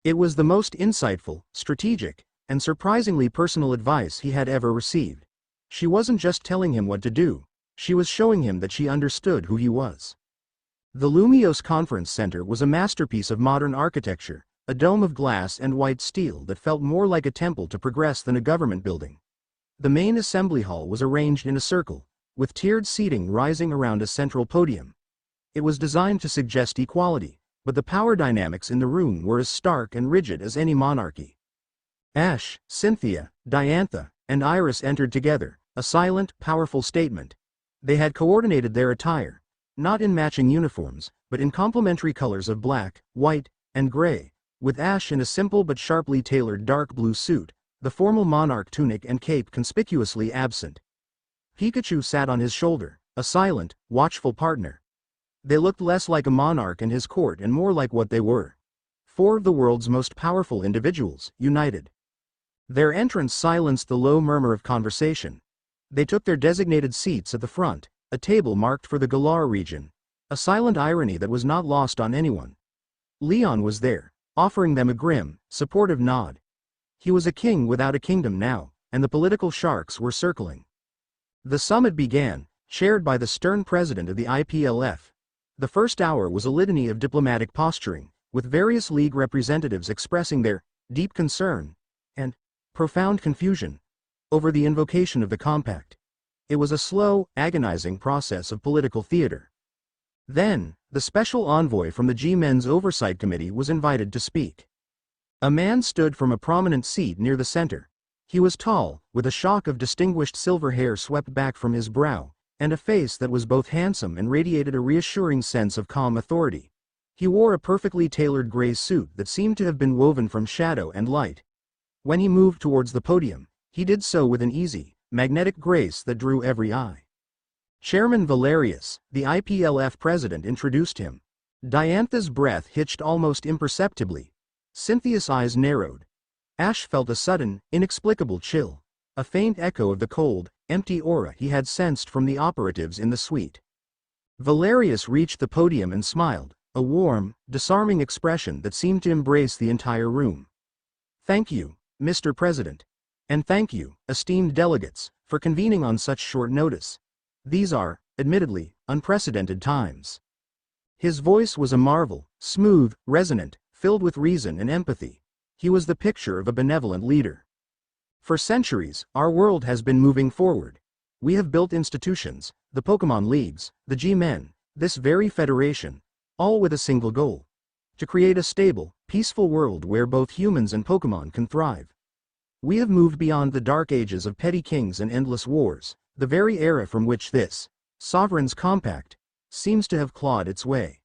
It was the most insightful, strategic, and surprisingly personal advice he had ever received. She wasn't just telling him what to do, she was showing him that she understood who he was. The Lumiose Conference Center was a masterpiece of modern architecture, a dome of glass and white steel that felt more like a temple to progress than a government building. The main assembly hall was arranged in a circle, with tiered seating rising around a central podium. It was designed to suggest equality, but the power dynamics in the room were as stark and rigid as any monarchy. Ash, Cynthia, Diantha, and Iris entered together, a silent, powerful statement. They had coordinated their attire, not in matching uniforms, but in complementary colors of black, white, and gray, with Ash in a simple but sharply tailored dark blue suit, the formal monarch tunic and cape conspicuously absent. Pikachu sat on his shoulder, a silent, watchful partner. They looked less like a monarch and his court and more like what they were. Four of the world's most powerful individuals, united. Their entrance silenced the low murmur of conversation. They took their designated seats at the front, a table marked for the Galar region, a silent irony that was not lost on anyone. Leon was there, offering them a grim, supportive nod. He was a king without a kingdom now, and the political sharks were circling. The summit began, chaired by the stern president of the IPLF. The first hour was a litany of diplomatic posturing, with various league representatives expressing their deep concern and profound confusion over the invocation of the compact. It was a slow, agonizing process of political theater. Then, the special envoy from the G-Men's Oversight Committee was invited to speak. A man stood from a prominent seat near the center. He was tall, with a shock of distinguished silver hair swept back from his brow, and a face that was both handsome and radiated a reassuring sense of calm authority. He wore a perfectly tailored gray suit that seemed to have been woven from shadow and light. When he moved towards the podium, he did so with an easy, magnetic grace that drew every eye. Chairman Valerius, the IPLF president, introduced him. Diantha's breath hitched almost imperceptibly. Cynthia's eyes narrowed. Ash felt a sudden, inexplicable chill, a faint echo of the cold, empty aura he had sensed from the operatives in the suite. Valerius reached the podium and smiled, a warm, disarming expression that seemed to embrace the entire room. "Thank you, Mr. President. And thank you, esteemed delegates, for convening on such short notice. These are, admittedly, unprecedented times." His voice was a marvel, smooth, resonant, filled with reason and empathy. He was the picture of a benevolent leader. For centuries, our world has been moving forward. We have built institutions, the Pokemon Leagues, the G-Men, this very federation, all with a single goal: to create a stable, peaceful world where both humans and Pokemon can thrive. We have moved beyond the dark ages of petty kings and endless wars, the very era from which this Sovereign's Compact seems to have clawed its way.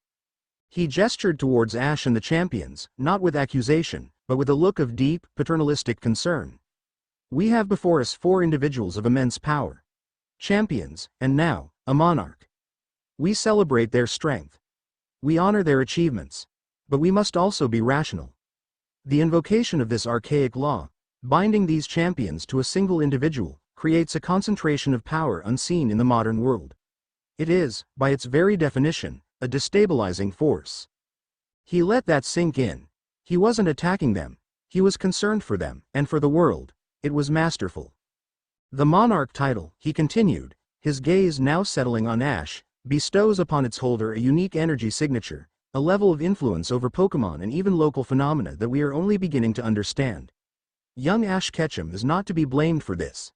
He gestured towards Ash and the champions, not with accusation, but with a look of deep, paternalistic concern. "We have before us 4 individuals of immense power. Champions, and now, a monarch. We celebrate their strength. We honor their achievements. But we must also be rational. The invocation of this archaic law, binding these champions to a single individual, creates a concentration of power unseen in the modern world. It is, by its very definition, a destabilizing force." He let that sink in. He wasn't attacking them. He was concerned for them, and for the world. It was masterful. "The monarch title," he continued, his gaze now settling on Ash, "bestows upon its holder a unique energy signature, a level of influence over Pokemon and even local phenomena that we are only beginning to understand. Young Ash Ketchum is not to be blamed for this.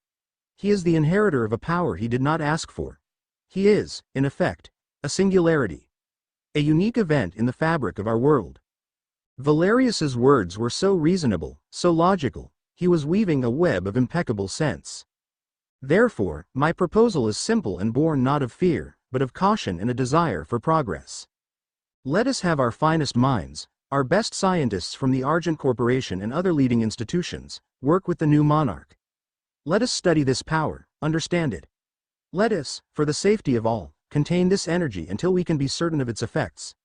He is the inheritor of a power he did not ask for. He is, in effect, a singularity. A unique event in the fabric of our world." Valerius's words were so reasonable, so logical, he was weaving a web of impeccable sense. "Therefore, my proposal is simple and born not of fear, but of caution and a desire for progress. Let us have our finest minds, our best scientists from the Argent Corporation and other leading institutions, work with the new monarch. Let us study this power, understand it. Let us, for the safety of all, contain this energy until we can be certain of its effects.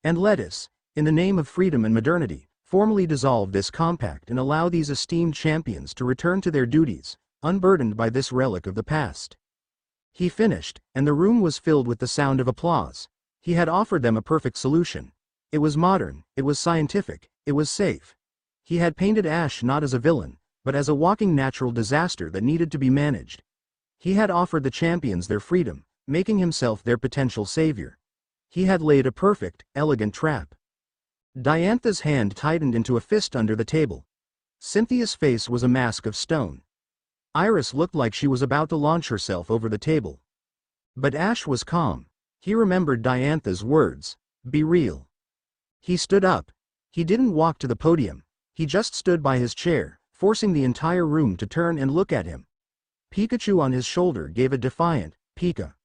And let us, in the name of freedom and modernity, formally dissolve this compact and allow these esteemed champions to return to their duties, unburdened by this relic of the past." He finished, and the room was filled with the sound of applause. He had offered them a perfect solution. It was modern, it was scientific, it was safe. He had painted Ash not as a villain, but as a walking natural disaster that needed to be managed. He had offered the champions their freedom, making himself their potential savior. He had laid a perfect, elegant trap. Diantha's hand tightened into a fist under the table. Cynthia's face was a mask of stone. Iris looked like she was about to launch herself over the table. But Ash was calm. He remembered Diantha's words: "Be real." He stood up. He didn't walk to the podium. He just stood by his chair, forcing the entire room to turn and look at him. Pikachu on his shoulder gave a defiant, "Pika."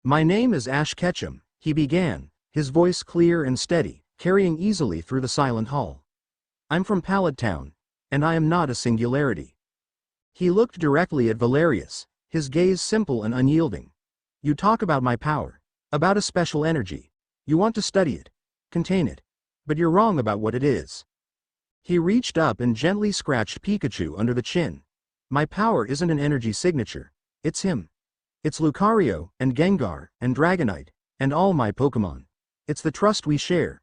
"My name is Ash Ketchum," he began, his voice clear and steady, carrying easily through the silent hall. "I'm from Pallet Town, and I am not a singularity." He looked directly at Valerius, his gaze simple and unyielding. "You talk about my power, about a special energy. You want to study it, contain it. But you're wrong about what it is." He reached up and gently scratched Pikachu under the chin. "My power isn't an energy signature. It's him. It's Lucario, and Gengar, and Dragonite, and all my Pokemon. It's the trust we share.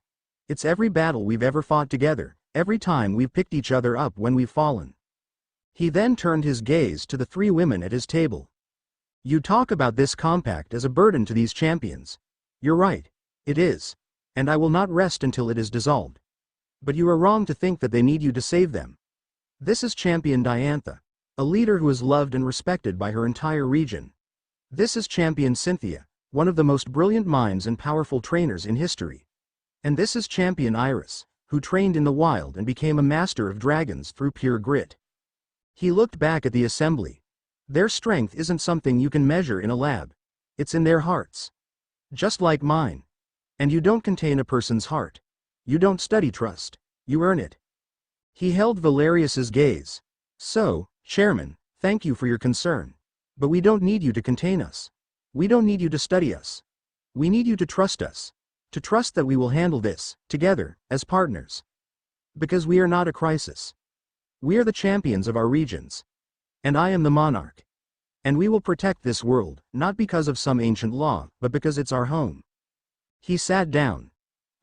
It's every battle we've ever fought together, every time we've picked each other up when we've fallen." He then turned his gaze to the 3 women at his table. "You talk about this compact as a burden to these champions. You're right, it is. And I will not rest until it is dissolved. But you are wrong to think that they need you to save them. This is Champion Diantha, a leader who is loved and respected by her entire region. This is Champion Cynthia, one of the most brilliant minds and powerful trainers in history. And this is Champion Iris, who trained in the wild and became a master of dragons through pure grit." He looked back at the assembly. "Their strength isn't something you can measure in a lab. It's in their hearts. Just like mine. And you don't contain a person's heart. You don't study trust. You earn it." He held Valerius's gaze. "So, Chairman, thank you for your concern. But we don't need you to contain us. We don't need you to study us. We need you to trust us. To trust that we will handle this, together, as partners. Because we are not a crisis. We are the champions of our regions. And I am the monarch. And we will protect this world, not because of some ancient law, but because it's our home." He sat down.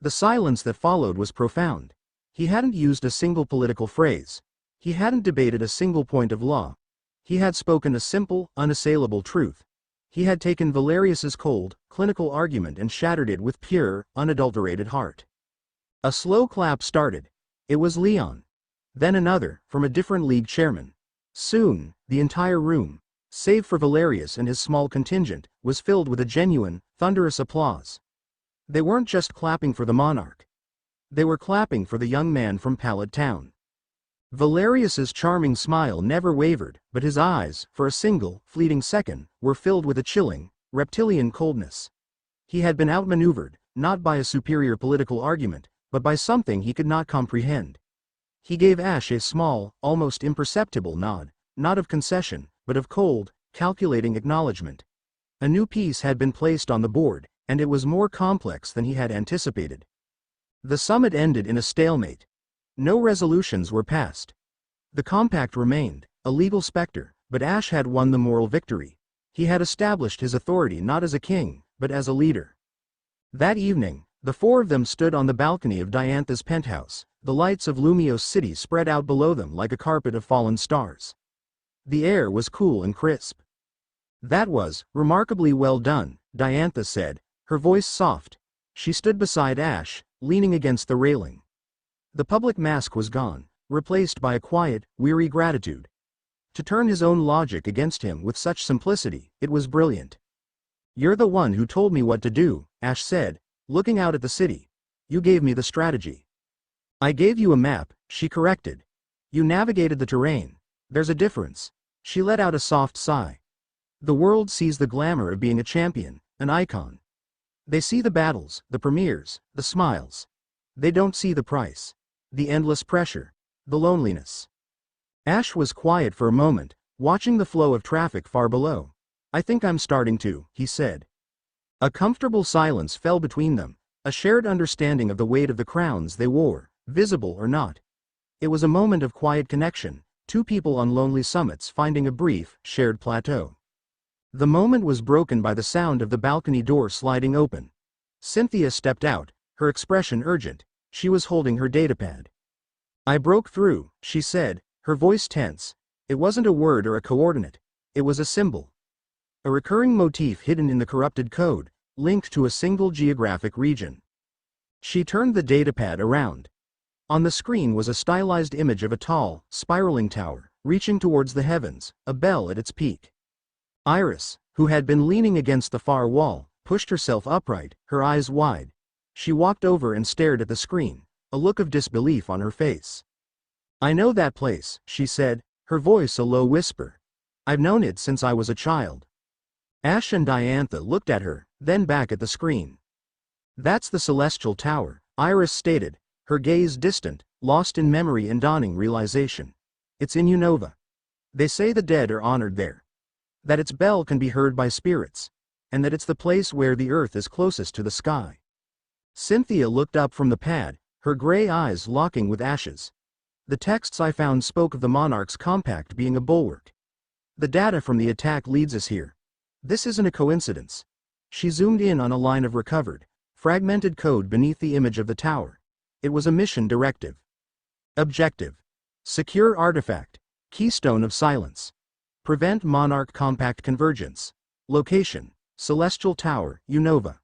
The silence that followed was profound. He hadn't used a single political phrase. He hadn't debated a single point of law. He had spoken a simple, unassailable truth. He had taken Valerius's cold, clinical argument and shattered it with pure, unadulterated heart. A slow clap started. It was Leon. Then another, from a different league chairman. Soon, the entire room, save for Valerius and his small contingent, was filled with a genuine, thunderous applause. They weren't just clapping for the monarch. They were clapping for the young man from Pallet Town. Valerius's charming smile never wavered, but his eyes, for a single, fleeting second, were filled with a chilling, reptilian coldness. He had been outmaneuvered, not by a superior political argument, but by something he could not comprehend. He gave Ash a small, almost imperceptible nod, not of concession, but of cold, calculating acknowledgement. A new piece had been placed on the board, and it was more complex than he had anticipated. The summit ended in a stalemate. No resolutions were passed. The compact remained, a legal specter, but Ash had won the moral victory. He had established his authority not as a king, but as a leader. That evening, the four of them stood on the balcony of Diantha's penthouse, the lights of Lumios City spread out below them like a carpet of fallen stars. The air was cool and crisp. "That was remarkably well done," Diantha said, her voice soft. She stood beside Ash, leaning against the railing. The public mask was gone, replaced by a quiet, weary gratitude. To turn his own logic against him with such simplicity, it was brilliant. "You're the one who told me what to do," Ash said, looking out at the city. "You gave me the strategy." "I gave you a map," she corrected. "You navigated the terrain. There's a difference." She let out a soft sigh. "The world sees the glamour of being a champion, an icon. They see the battles, the premieres, the smiles. They don't see the price. The endless pressure. The loneliness." Ash was quiet for a moment, watching the flow of traffic far below. "I think I'm starting to," he said. A comfortable silence fell between them, a shared understanding of the weight of the crowns they wore, visible or not. It was a moment of quiet connection, two people on lonely summits finding a brief, shared plateau. The moment was broken by the sound of the balcony door sliding open. Cynthia stepped out, her expression urgent. She was holding her datapad. "I broke through," she said, her voice tense. It wasn't a word or a coordinate. It was a symbol. A recurring motif hidden in the corrupted code, linked to a single geographic region. She turned the datapad around. On the screen was a stylized image of a tall, spiraling tower, reaching towards the heavens, a bell at its peak. Iris, who had been leaning against the far wall, pushed herself upright, her eyes wide. She walked over and stared at the screen, a look of disbelief on her face. "I know that place," she said, her voice a low whisper. "I've known it since I was a child." Ash and Diantha looked at her, then back at the screen. "That's the Celestial Tower," Iris stated, her gaze distant, lost in memory and dawning realization. "It's in Unova. They say the dead are honored there. That its bell can be heard by spirits. And that it's the place where the earth is closest to the sky." Cynthia looked up from the pad, her gray eyes locking with Ash's. "The texts I found spoke of the monarch's compact being a bulwark. The data from the attack leads us here. This isn't a coincidence." She zoomed in on a line of recovered, fragmented code beneath the image of the tower. It was a mission directive. Objective: secure artifact. Keystone of silence. Prevent monarch compact convergence. Location: Celestial Tower, Unova.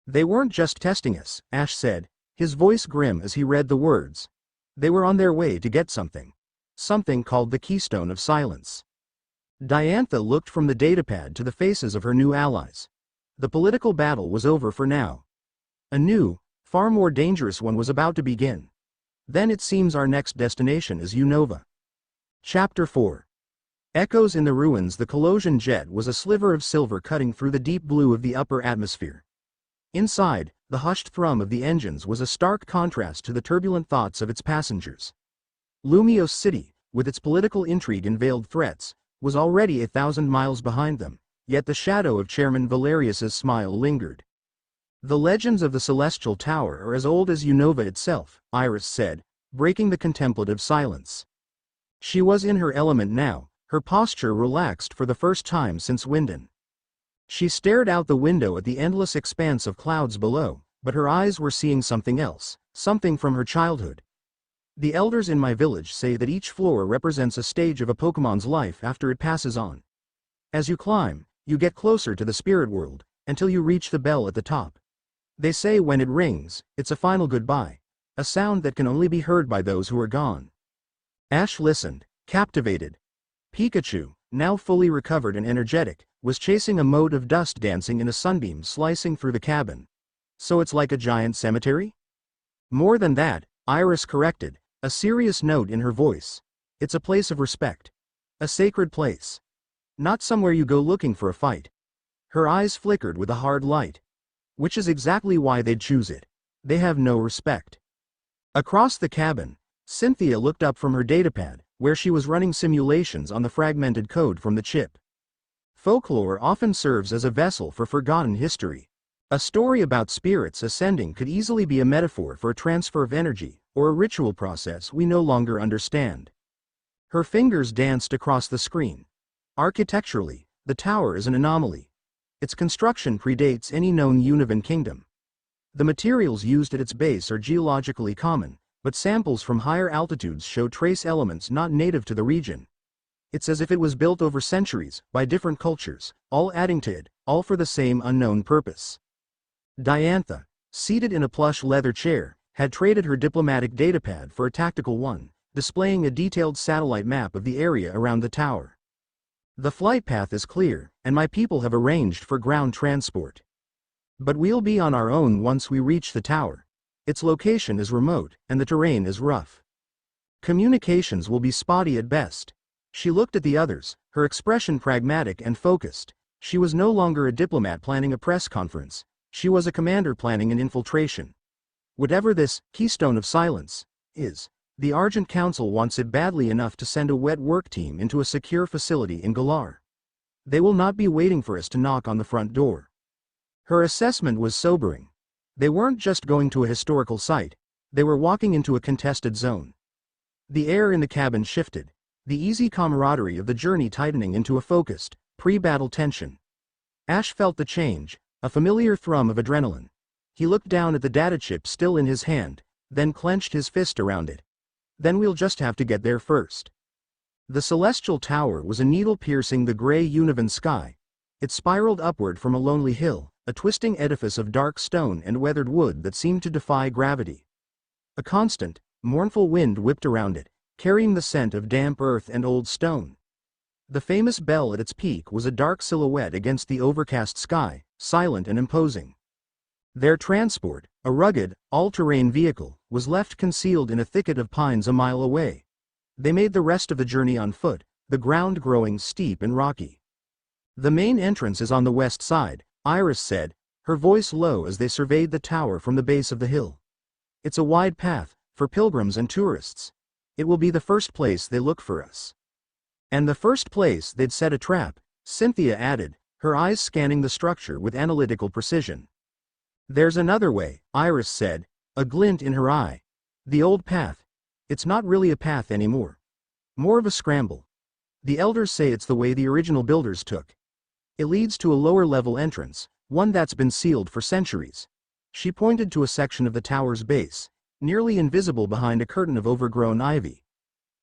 "They weren't just testing us," Ash said, his voice grim as he read the words. "They were on their way to get something. Something called the Keystone of Silence." Diantha looked from the datapad to the faces of her new allies. The political battle was over for now. A new, far more dangerous one was about to begin. "Then it seems our next destination is Unova." Chapter 4. Echoes in the ruins. The Colossian jet was a sliver of silver cutting through the deep blue of the upper atmosphere. Inside, the hushed thrum of the engines was a stark contrast to the turbulent thoughts of its passengers. Lumios City, with its political intrigue and veiled threats, was already 1,000 miles behind them, yet the shadow of Chairman Valerius's smile lingered. "The legends of the Celestial Tower are as old as Unova itself," Iris said, breaking the contemplative silence. She was in her element now, her posture relaxed for the first time since Winden. She stared out the window at the endless expanse of clouds below, but her eyes were seeing something else, something from her childhood. The elders in my village say that each floor represents a stage of a Pokemon's life after it passes on. As you climb, you get closer to the spirit world, until you reach the bell at the top. They say when it rings, it's a final goodbye, a sound that can only be heard by those who are gone. Ash listened, captivated. Pikachu, now fully recovered and energetic, was chasing a mote of dust dancing in a sunbeam slicing through the cabin. So it's like a giant cemetery? More than that, Iris corrected, a serious note in her voice. It's a place of respect. A sacred place. Not somewhere you go looking for a fight. Her eyes flickered with a hard light. Which is exactly why they'd choose it. They have no respect. Across the cabin, Cynthia looked up from her datapad, where she was running simulations on the fragmented code from the chip. Folklore often serves as a vessel for forgotten history. A story about spirits ascending could easily be a metaphor for a transfer of energy, or a ritual process we no longer understand. Her fingers danced across the screen. Architecturally, the tower is an anomaly. Its construction predates any known Univan kingdom. The materials used at its base are geologically common, but samples from higher altitudes show trace elements not native to the region. It's as if it was built over centuries, by different cultures, all adding to it, all for the same unknown purpose. Diantha, seated in a plush leather chair, had traded her diplomatic datapad for a tactical one, displaying a detailed satellite map of the area around the tower. The flight path is clear, and my people have arranged for ground transport. But we'll be on our own once we reach the tower. Its location is remote, and the terrain is rough. Communications will be spotty at best. She looked at the others, her expression pragmatic and focused. She was no longer a diplomat planning a press conference. She was a commander planning an infiltration. Whatever this keystone of silence is, the Argent Council wants it badly enough to send a wet work team into a secure facility in Galar. They will not be waiting for us to knock on the front door. Her assessment was sobering. They weren't just going to a historical site, they were walking into a contested zone. The air in the cabin shifted, the easy camaraderie of the journey tightening into a focused, pre-battle tension. Ash felt the change, a familiar thrum of adrenaline. He looked down at the data chip still in his hand, then clenched his fist around it. Then we'll just have to get there first. The celestial tower was a needle piercing the gray Univan sky. It spiraled upward from a lonely hill, a twisting edifice of dark stone and weathered wood that seemed to defy gravity. A constant, mournful wind whipped around it, carrying the scent of damp earth and old stone. The famous bell at its peak was a dark silhouette against the overcast sky, silent and imposing. Their transport, a rugged, all-terrain vehicle, was left concealed in a thicket of pines a mile away. They made the rest of the journey on foot, the ground growing steep and rocky. The main entrance is on the west side, Iris said, her voice low as they surveyed the tower from the base of the hill. It's a wide path, for pilgrims and tourists. It will be the first place they look for us. And the first place they'd set a trap, Cynthia added, her eyes scanning the structure with analytical precision. There's another way, Iris said, a glint in her eye. The old path. It's not really a path anymore. More of a scramble. The elders say it's the way the original builders took. It leads to a lower-level entrance, one that's been sealed for centuries. She pointed to a section of the tower's base, nearly invisible behind a curtain of overgrown ivy.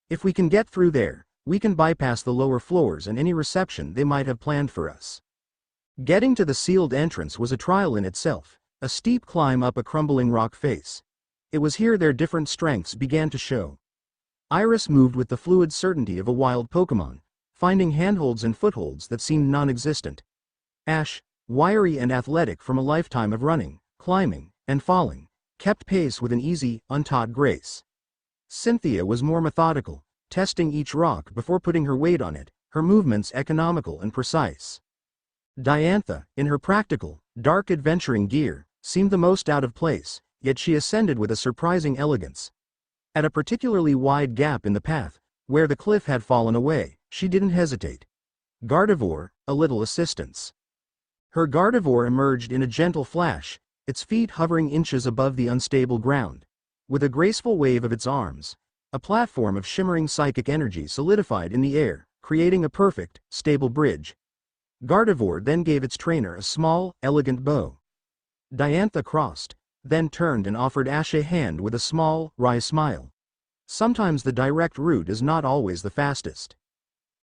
If we can get through there, we can bypass the lower floors and any reception they might have planned for us. Getting to the sealed entrance was a trial in itself, a steep climb up a crumbling rock face. It was here their different strengths began to show. Iris moved with the fluid certainty of a wild Pokemon, finding handholds and footholds that seemed non-existent. Ash, wiry and athletic from a lifetime of running, climbing, and falling, kept pace with an easy, untaught grace. Cynthia was more methodical, testing each rock before putting her weight on it, her movements economical and precise. Diantha, in her practical, dark adventuring gear, seemed the most out of place, yet she ascended with a surprising elegance. At a particularly wide gap in the path, where the cliff had fallen away, she didn't hesitate. Gardevoir, a little assistance. Her Gardevoir emerged in a gentle flash, its feet hovering inches above the unstable ground. With a graceful wave of its arms, a platform of shimmering psychic energy solidified in the air, creating a perfect, stable bridge. Gardevoir then gave its trainer a small, elegant bow. Diantha crossed, then turned and offered Ash a hand with a small, wry smile. Sometimes the direct route is not always the fastest.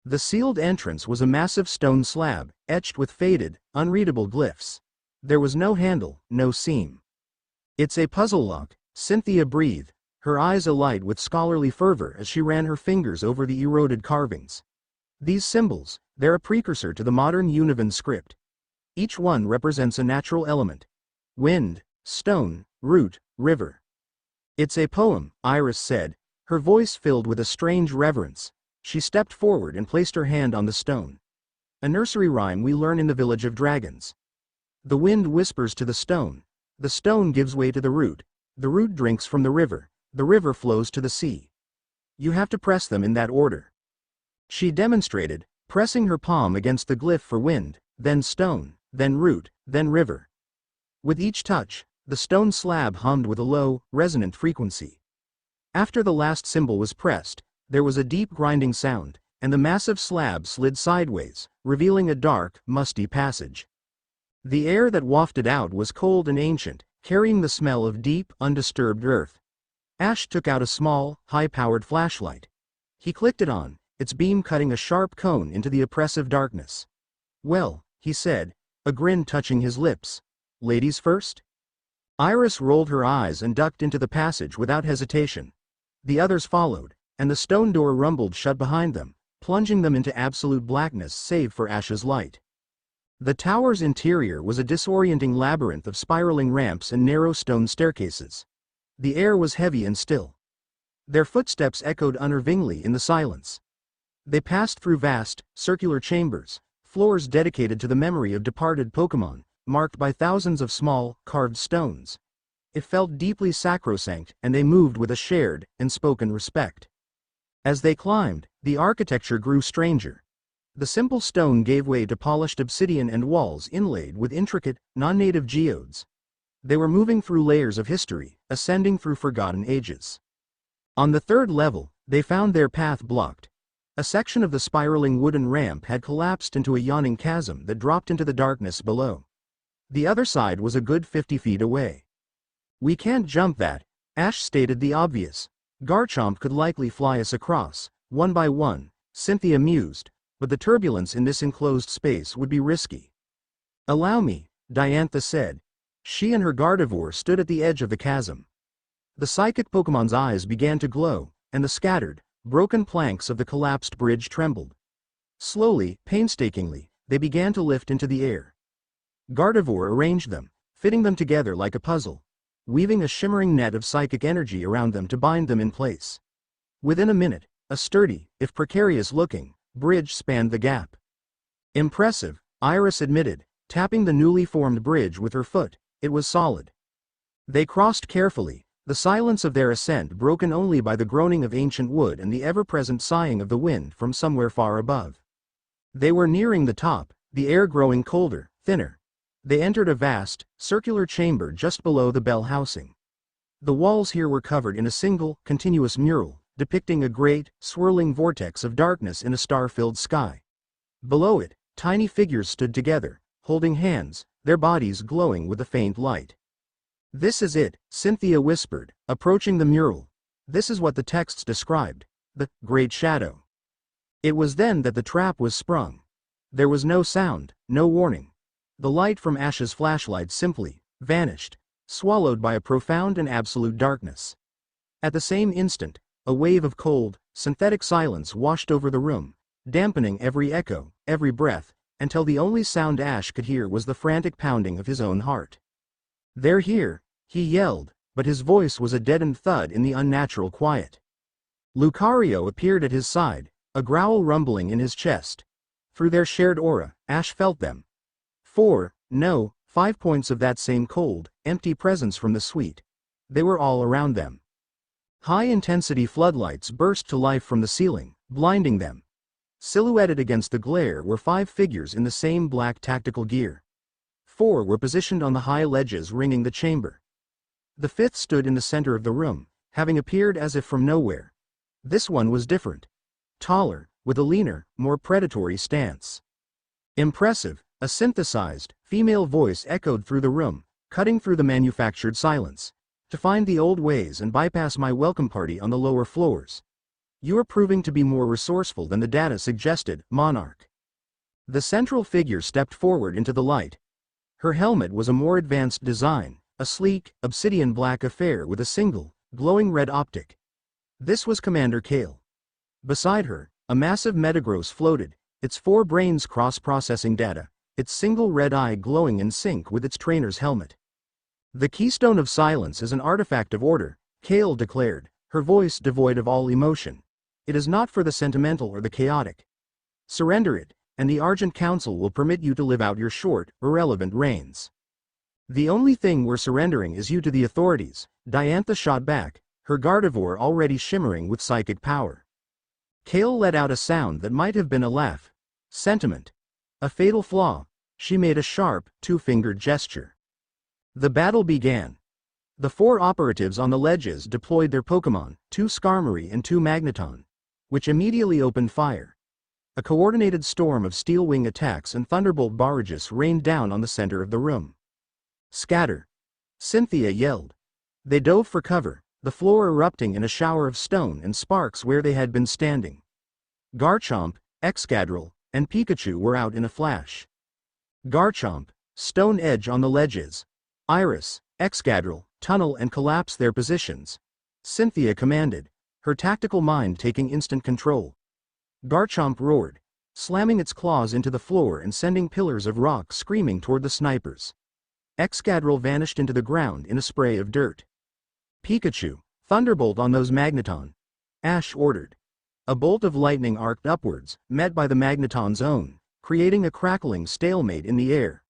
The sealed entrance was a massive stone slab, etched with faded, unreadable glyphs. There was no handle, no seam. "It's a puzzle lock," Cynthia breathed, her eyes alight with scholarly fervor as she ran her fingers over the eroded carvings. "These symbols, they're a precursor to the modern Univan script. Each one represents a natural element. Wind, stone, root, river." "It's a poem," Iris said, her voice filled with a strange reverence. She stepped forward and placed her hand on the stone. "A nursery rhyme we learn in the Village of Dragons. The wind whispers to the stone gives way to the root drinks from the river flows to the sea. You have to press them in that order." She demonstrated, pressing her palm against the glyph for wind, then stone, then root, then river. With each touch, the stone slab hummed with a low, resonant frequency. After the last symbol was pressed, there was a deep grinding sound, and the massive slab slid sideways, revealing a dark, musty passage. The air that wafted out was cold and ancient, carrying the smell of deep, undisturbed earth. Ash took out a small, high-powered flashlight. He clicked it on, its beam cutting a sharp cone into the oppressive darkness. "Well," he said, a grin touching his lips. "Ladies first?" Iris rolled her eyes and ducked into the passage without hesitation. The others followed, and the stone door rumbled shut behind them, plunging them into absolute blackness save for Ash's light. The tower's interior was a disorienting labyrinth of spiraling ramps and narrow stone staircases. The air was heavy and still. Their footsteps echoed unnervingly in the silence. They passed through vast, circular chambers, floors dedicated to the memory of departed Pokémon, marked by thousands of small, carved stones. It felt deeply sacrosanct, and they moved with a shared, unspoken respect. As they climbed, the architecture grew stranger. The simple stone gave way to polished obsidian and walls inlaid with intricate, non-native geodes. They were moving through layers of history, ascending through forgotten ages. On the third level, they found their path blocked. A section of the spiraling wooden ramp had collapsed into a yawning chasm that dropped into the darkness below. The other side was a good 50 feet away. "We can't jump that," Ash stated the obvious. "Garchomp could likely fly us across, one by one," Cynthia mused, "but the turbulence in this enclosed space would be risky." "Allow me," Diantha said. She and her Gardevoir stood at the edge of the chasm. The psychic Pokemon's eyes began to glow, and the scattered, broken planks of the collapsed bridge trembled. Slowly, painstakingly, they began to lift into the air. Gardevoir arranged them, fitting them together like a puzzle, weaving a shimmering net of psychic energy around them to bind them in place. Within a minute, a sturdy, if precarious-looking, bridge spanned the gap. "Impressive," Iris admitted, tapping the newly formed bridge with her foot. It was solid. They crossed carefully, the silence of their ascent broken only by the groaning of ancient wood and the ever-present sighing of the wind from somewhere far above. They were nearing the top, the air growing colder, thinner. They entered a vast, circular chamber just below the bell housing. The walls here were covered in a single, continuous mural, depicting a great, swirling vortex of darkness in a star-filled sky. Below it, tiny figures stood together, holding hands, their bodies glowing with a faint light. "This is it," Cynthia whispered, approaching the mural. "This is what the texts described, the Great Shadow." It was then that the trap was sprung. There was no sound, no warning. The light from Ash's flashlight simply vanished, swallowed by a profound and absolute darkness. At the same instant, a wave of cold, synthetic silence washed over the room, dampening every echo, every breath, until the only sound Ash could hear was the frantic pounding of his own heart. "They're here," he yelled, but his voice was a deadened thud in the unnatural quiet. Lucario appeared at his side, a growl rumbling in his chest. Through their shared aura, Ash felt them. 5 points of that same cold, empty presence from the suite. They were all around them. High-intensity floodlights burst to life from the ceiling, blinding them. Silhouetted against the glare were 5 figures in the same black tactical gear. 4 were positioned on the high ledges ringing the chamber. The 5th stood in the center of the room, having appeared as if from nowhere. This one was different. Taller, with a leaner, more predatory stance. "Impressive," a synthesized, female voice echoed through the room, cutting through the manufactured silence. To find the old ways and bypass my welcome party on the lower floors. You are proving to be more resourceful than the data suggested, Monarch. The central figure stepped forward into the light. Her helmet was a more advanced design, a sleek, obsidian black affair with a single, glowing red optic. This was Commander Kale. Beside her, a massive metagross floated, its 4 brains cross-processing data, its single red eye glowing in sync with its trainer's helmet. The Keystone of Silence is an artifact of order, Kale declared, her voice devoid of all emotion. It is not for the sentimental or the chaotic. Surrender it, and the Argent Council will permit you to live out your short, irrelevant reigns. The only thing we're surrendering is you to the authorities, Diantha shot back, her Gardevoir already shimmering with psychic power. Kale let out a sound that might have been a laugh. Sentiment. A fatal flaw. She made a sharp, 2-fingered gesture. The battle began. The 4 operatives on the ledges deployed their Pokémon, 2 Skarmory and 2 Magneton, which immediately opened fire. A coordinated storm of steel wing attacks and thunderbolt barrages rained down on the center of the room. Scatter! Cynthia yelled. They dove for cover, the floor erupting in a shower of stone and sparks where they had been standing. Garchomp, Excadrill, and Pikachu were out in a flash. Garchomp, Stone Edge on the ledges. Iris, Excadrill, tunnel and collapse their positions. Cynthia commanded, her tactical mind taking instant control. Garchomp roared, slamming its claws into the floor and sending pillars of rock screaming toward the snipers. Excadrill vanished into the ground in a spray of dirt. Pikachu, thunderbolt on those Magneton. Ash ordered. A bolt of lightning arced upwards, met by the Magneton's own, creating a crackling stalemate in the air.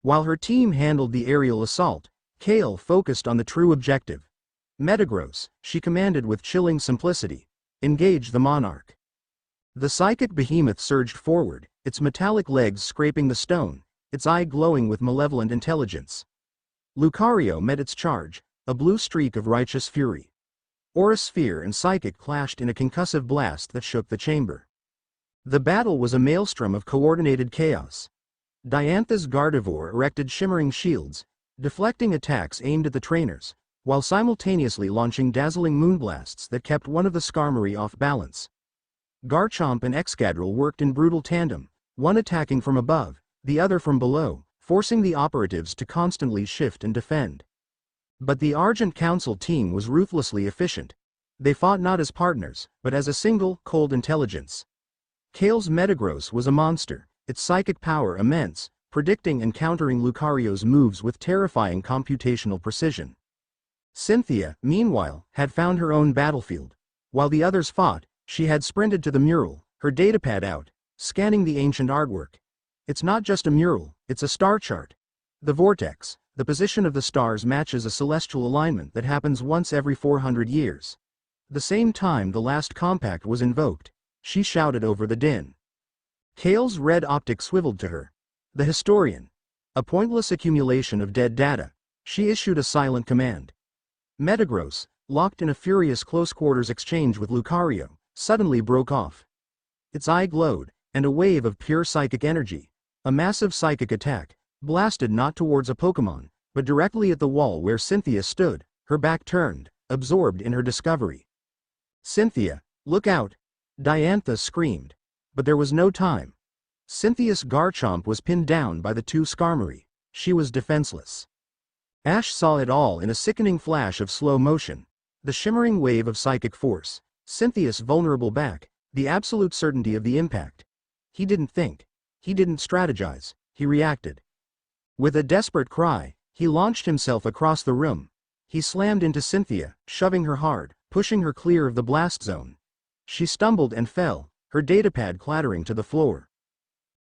While her team handled the aerial assault, Kale focused on the true objective. Metagross, she commanded with chilling simplicity. Engage the Monarch. The psychic behemoth surged forward, its metallic legs scraping the stone, its eye glowing with malevolent intelligence. Lucario met its charge, a blue streak of righteous fury. Aura Sphere and Psychic clashed in a concussive blast that shook the chamber. The battle was a maelstrom of coordinated chaos. Diantha's Gardevoir erected shimmering shields, deflecting attacks aimed at the trainers, while simultaneously launching dazzling moonblasts that kept one of the Skarmory off balance. Garchomp and Excadrill worked in brutal tandem, one attacking from above, the other from below, forcing the operatives to constantly shift and defend. But the Argent Council team was ruthlessly efficient. They fought not as partners, but as a single, cold intelligence. Kale's Metagross was a monster, its psychic power immense, predicting and countering Lucario's moves with terrifying computational precision. Cynthia, meanwhile, had found her own battlefield. While the others fought, she had sprinted to the mural, her datapad out, scanning the ancient artwork. It's not just a mural, it's a star chart. The vortex, the position of the stars matches a celestial alignment that happens once every 400 years. The same time the last compact was invoked, she shouted over the din. Kale's red optic swiveled to her. The historian. A pointless accumulation of dead data. She issued a silent command. Metagross, locked in a furious close-quarters exchange with Lucario, suddenly broke off. Its eye glowed, and a wave of pure psychic energy, a massive psychic attack, blasted not towards a Pokémon, but directly at the wall where Cynthia stood, her back turned, absorbed in her discovery. Cynthia, look out! Diantha screamed. But there was no time. Cynthia's Garchomp was pinned down by the 2 Skarmory. She was defenseless. Ash saw it all in a sickening flash of slow motion. The shimmering wave of psychic force, Cynthia's vulnerable back, the absolute certainty of the impact. He didn't think. He didn't strategize. He reacted. With a desperate cry, he launched himself across the room. He slammed into Cynthia, shoving her hard, pushing her clear of the blast zone. She stumbled and fell, her datapad clattering to the floor.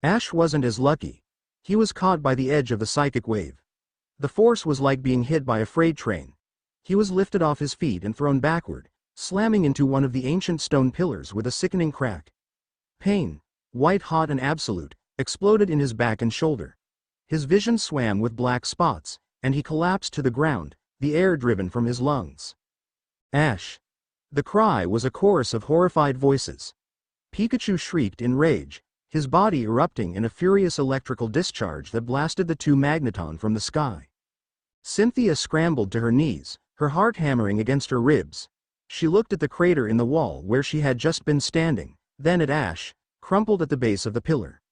Ash wasn't as lucky. He was caught by the edge of the psychic wave. The force was like being hit by a freight train. He was lifted off his feet and thrown backward, slamming into one of the ancient stone pillars with a sickening crack. Pain, white hot and absolute, exploded in his back and shoulder. His vision swam with black spots, and he collapsed to the ground, the air driven from his lungs. Ash! The cry was a chorus of horrified voices. Pikachu shrieked in rage, his body erupting in a furious electrical discharge that blasted the 2 Magneton from the sky. Cynthia scrambled to her knees, her heart hammering against her ribs. She looked at the crater in the wall where she had just been standing, then at Ash, crumpled at the base of the pillar.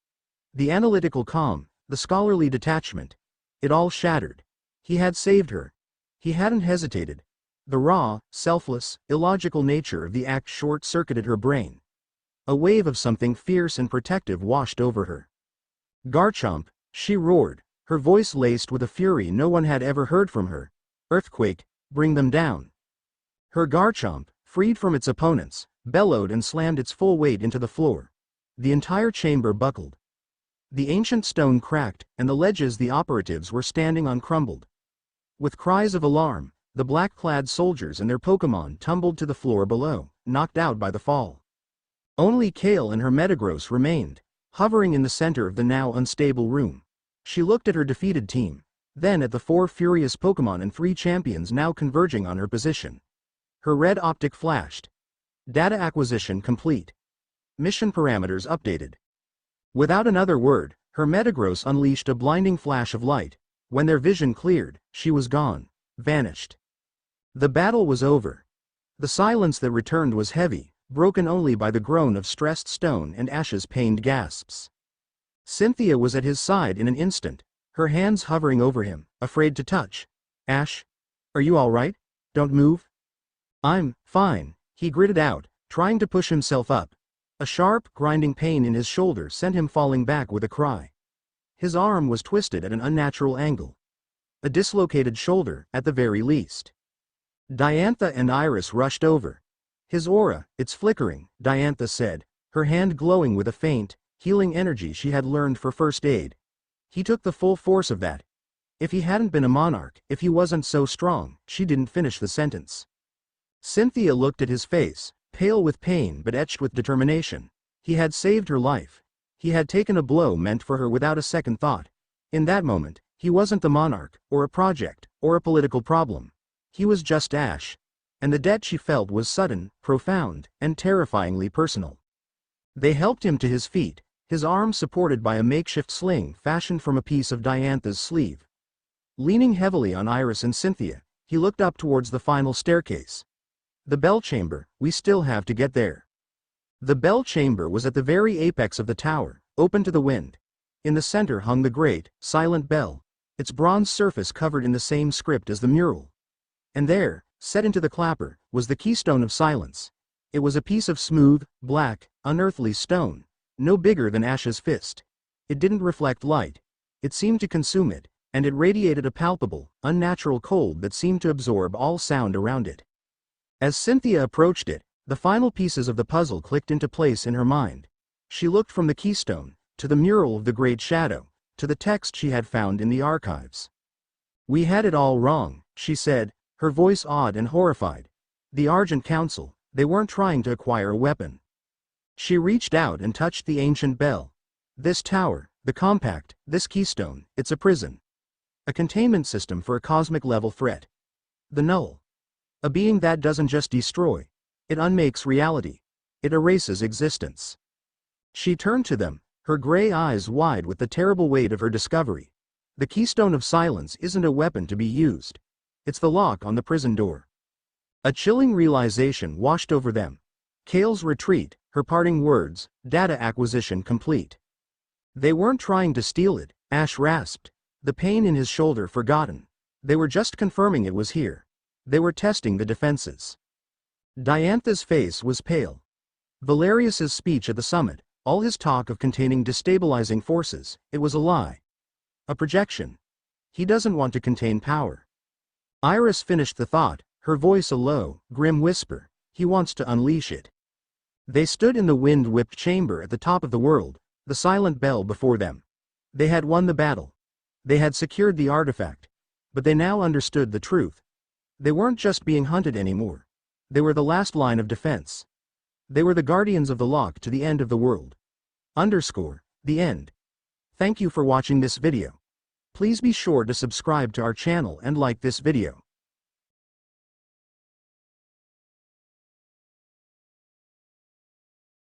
The analytical calm, the scholarly detachment. It all shattered. He had saved her. He hadn't hesitated. The raw, selfless, illogical nature of the act short-circuited her brain. A wave of something fierce and protective washed over her. "Garchomp," she roared, her voice laced with a fury no one had ever heard from her. "Earthquake, bring them down." Her Garchomp, freed from its opponents, bellowed and slammed its full weight into the floor. The entire chamber buckled. The ancient stone cracked, and the ledges the operatives were standing on crumbled. With cries of alarm, the black-clad soldiers and their Pokémon tumbled to the floor below, knocked out by the fall. Only Kale and her Metagross remained, hovering in the center of the now unstable room. She looked at her defeated team, then at the 4 furious Pokémon and 3 champions now converging on her position. Her red optic flashed. Data acquisition complete. Mission parameters updated. Without another word, her Metagross unleashed a blinding flash of light. When their vision cleared, she was gone, vanished. The battle was over. The silence that returned was heavy, broken only by the groan of stressed stone and Ash's pained gasps. Cynthia was at his side in an instant, her hands hovering over him, afraid to touch. "Ash? Are you all right? Don't move." "I'm fine," he gritted out, trying to push himself up. A sharp, grinding pain in his shoulder sent him falling back with a cry. His arm was twisted at an unnatural angle. A dislocated shoulder, at the very least. Diantha and Iris rushed over. "His aura, it's flickering," Diantha said, her hand glowing with a faint, healing energy she had learned for first aid. He took the full force of that. If he hadn't been a monarch, if he wasn't so strong, she didn't finish the sentence. Cynthia looked at his face, pale with pain but etched with determination. He had saved her life. He had taken a blow meant for her without a second thought. In that moment, he wasn't the monarch, or a project, or a political problem. He was just Ash. And the debt she felt was sudden, profound, and terrifyingly personal. They helped him to his feet, his arm supported by a makeshift sling fashioned from a piece of Diantha's sleeve. Leaning heavily on Iris and Cynthia, he looked up towards the final staircase. "The bell chamber, we still have to get there." The bell chamber was at the very apex of the tower, open to the wind. In the center hung the great, silent bell, its bronze surface covered in the same script as the mural. And there, set into the clapper, was the keystone of silence. It was a piece of smooth, black, unearthly stone, no bigger than Ash's fist. It didn't reflect light. It seemed to consume it, and it radiated a palpable, unnatural cold that seemed to absorb all sound around it. As Cynthia approached it, the final pieces of the puzzle clicked into place in her mind. She looked from the keystone, to the mural of the Great Shadow, to the text she had found in the archives. "We had it all wrong," she said, her voice awed and horrified. "The Argent Council, they weren't trying to acquire a weapon." She reached out and touched the ancient bell. "This tower, the compact, this keystone, it's a prison. A containment system for a cosmic-level threat. The Null. A being that doesn't just destroy. It unmakes reality. It erases existence." She turned to them, her gray eyes wide with the terrible weight of her discovery. The keystone of silence isn't a weapon to be used. It's the lock on the prison door. A chilling realization washed over them. Kale's retreat, her parting words, data acquisition complete. They weren't trying to steal it, Ash rasped, the pain in his shoulder forgotten. They were just confirming it was here. They were testing the defenses. Diantha's face was pale. Valerius's speech at the summit, all his talk of containing destabilizing forces, it was a lie. A projection. He doesn't want to contain power. Iris finished the thought, her voice a low, grim whisper. He wants to unleash it. They stood in the wind-whipped chamber at the top of the world, the silent bell before them. They had won the battle. They had secured the artifact. But they now understood the truth. They weren't just being hunted anymore. They were the last line of defense. They were the guardians of the lock to the end of the world. The end. Thank you for watching this video. Please be sure to subscribe to our channel and like this video.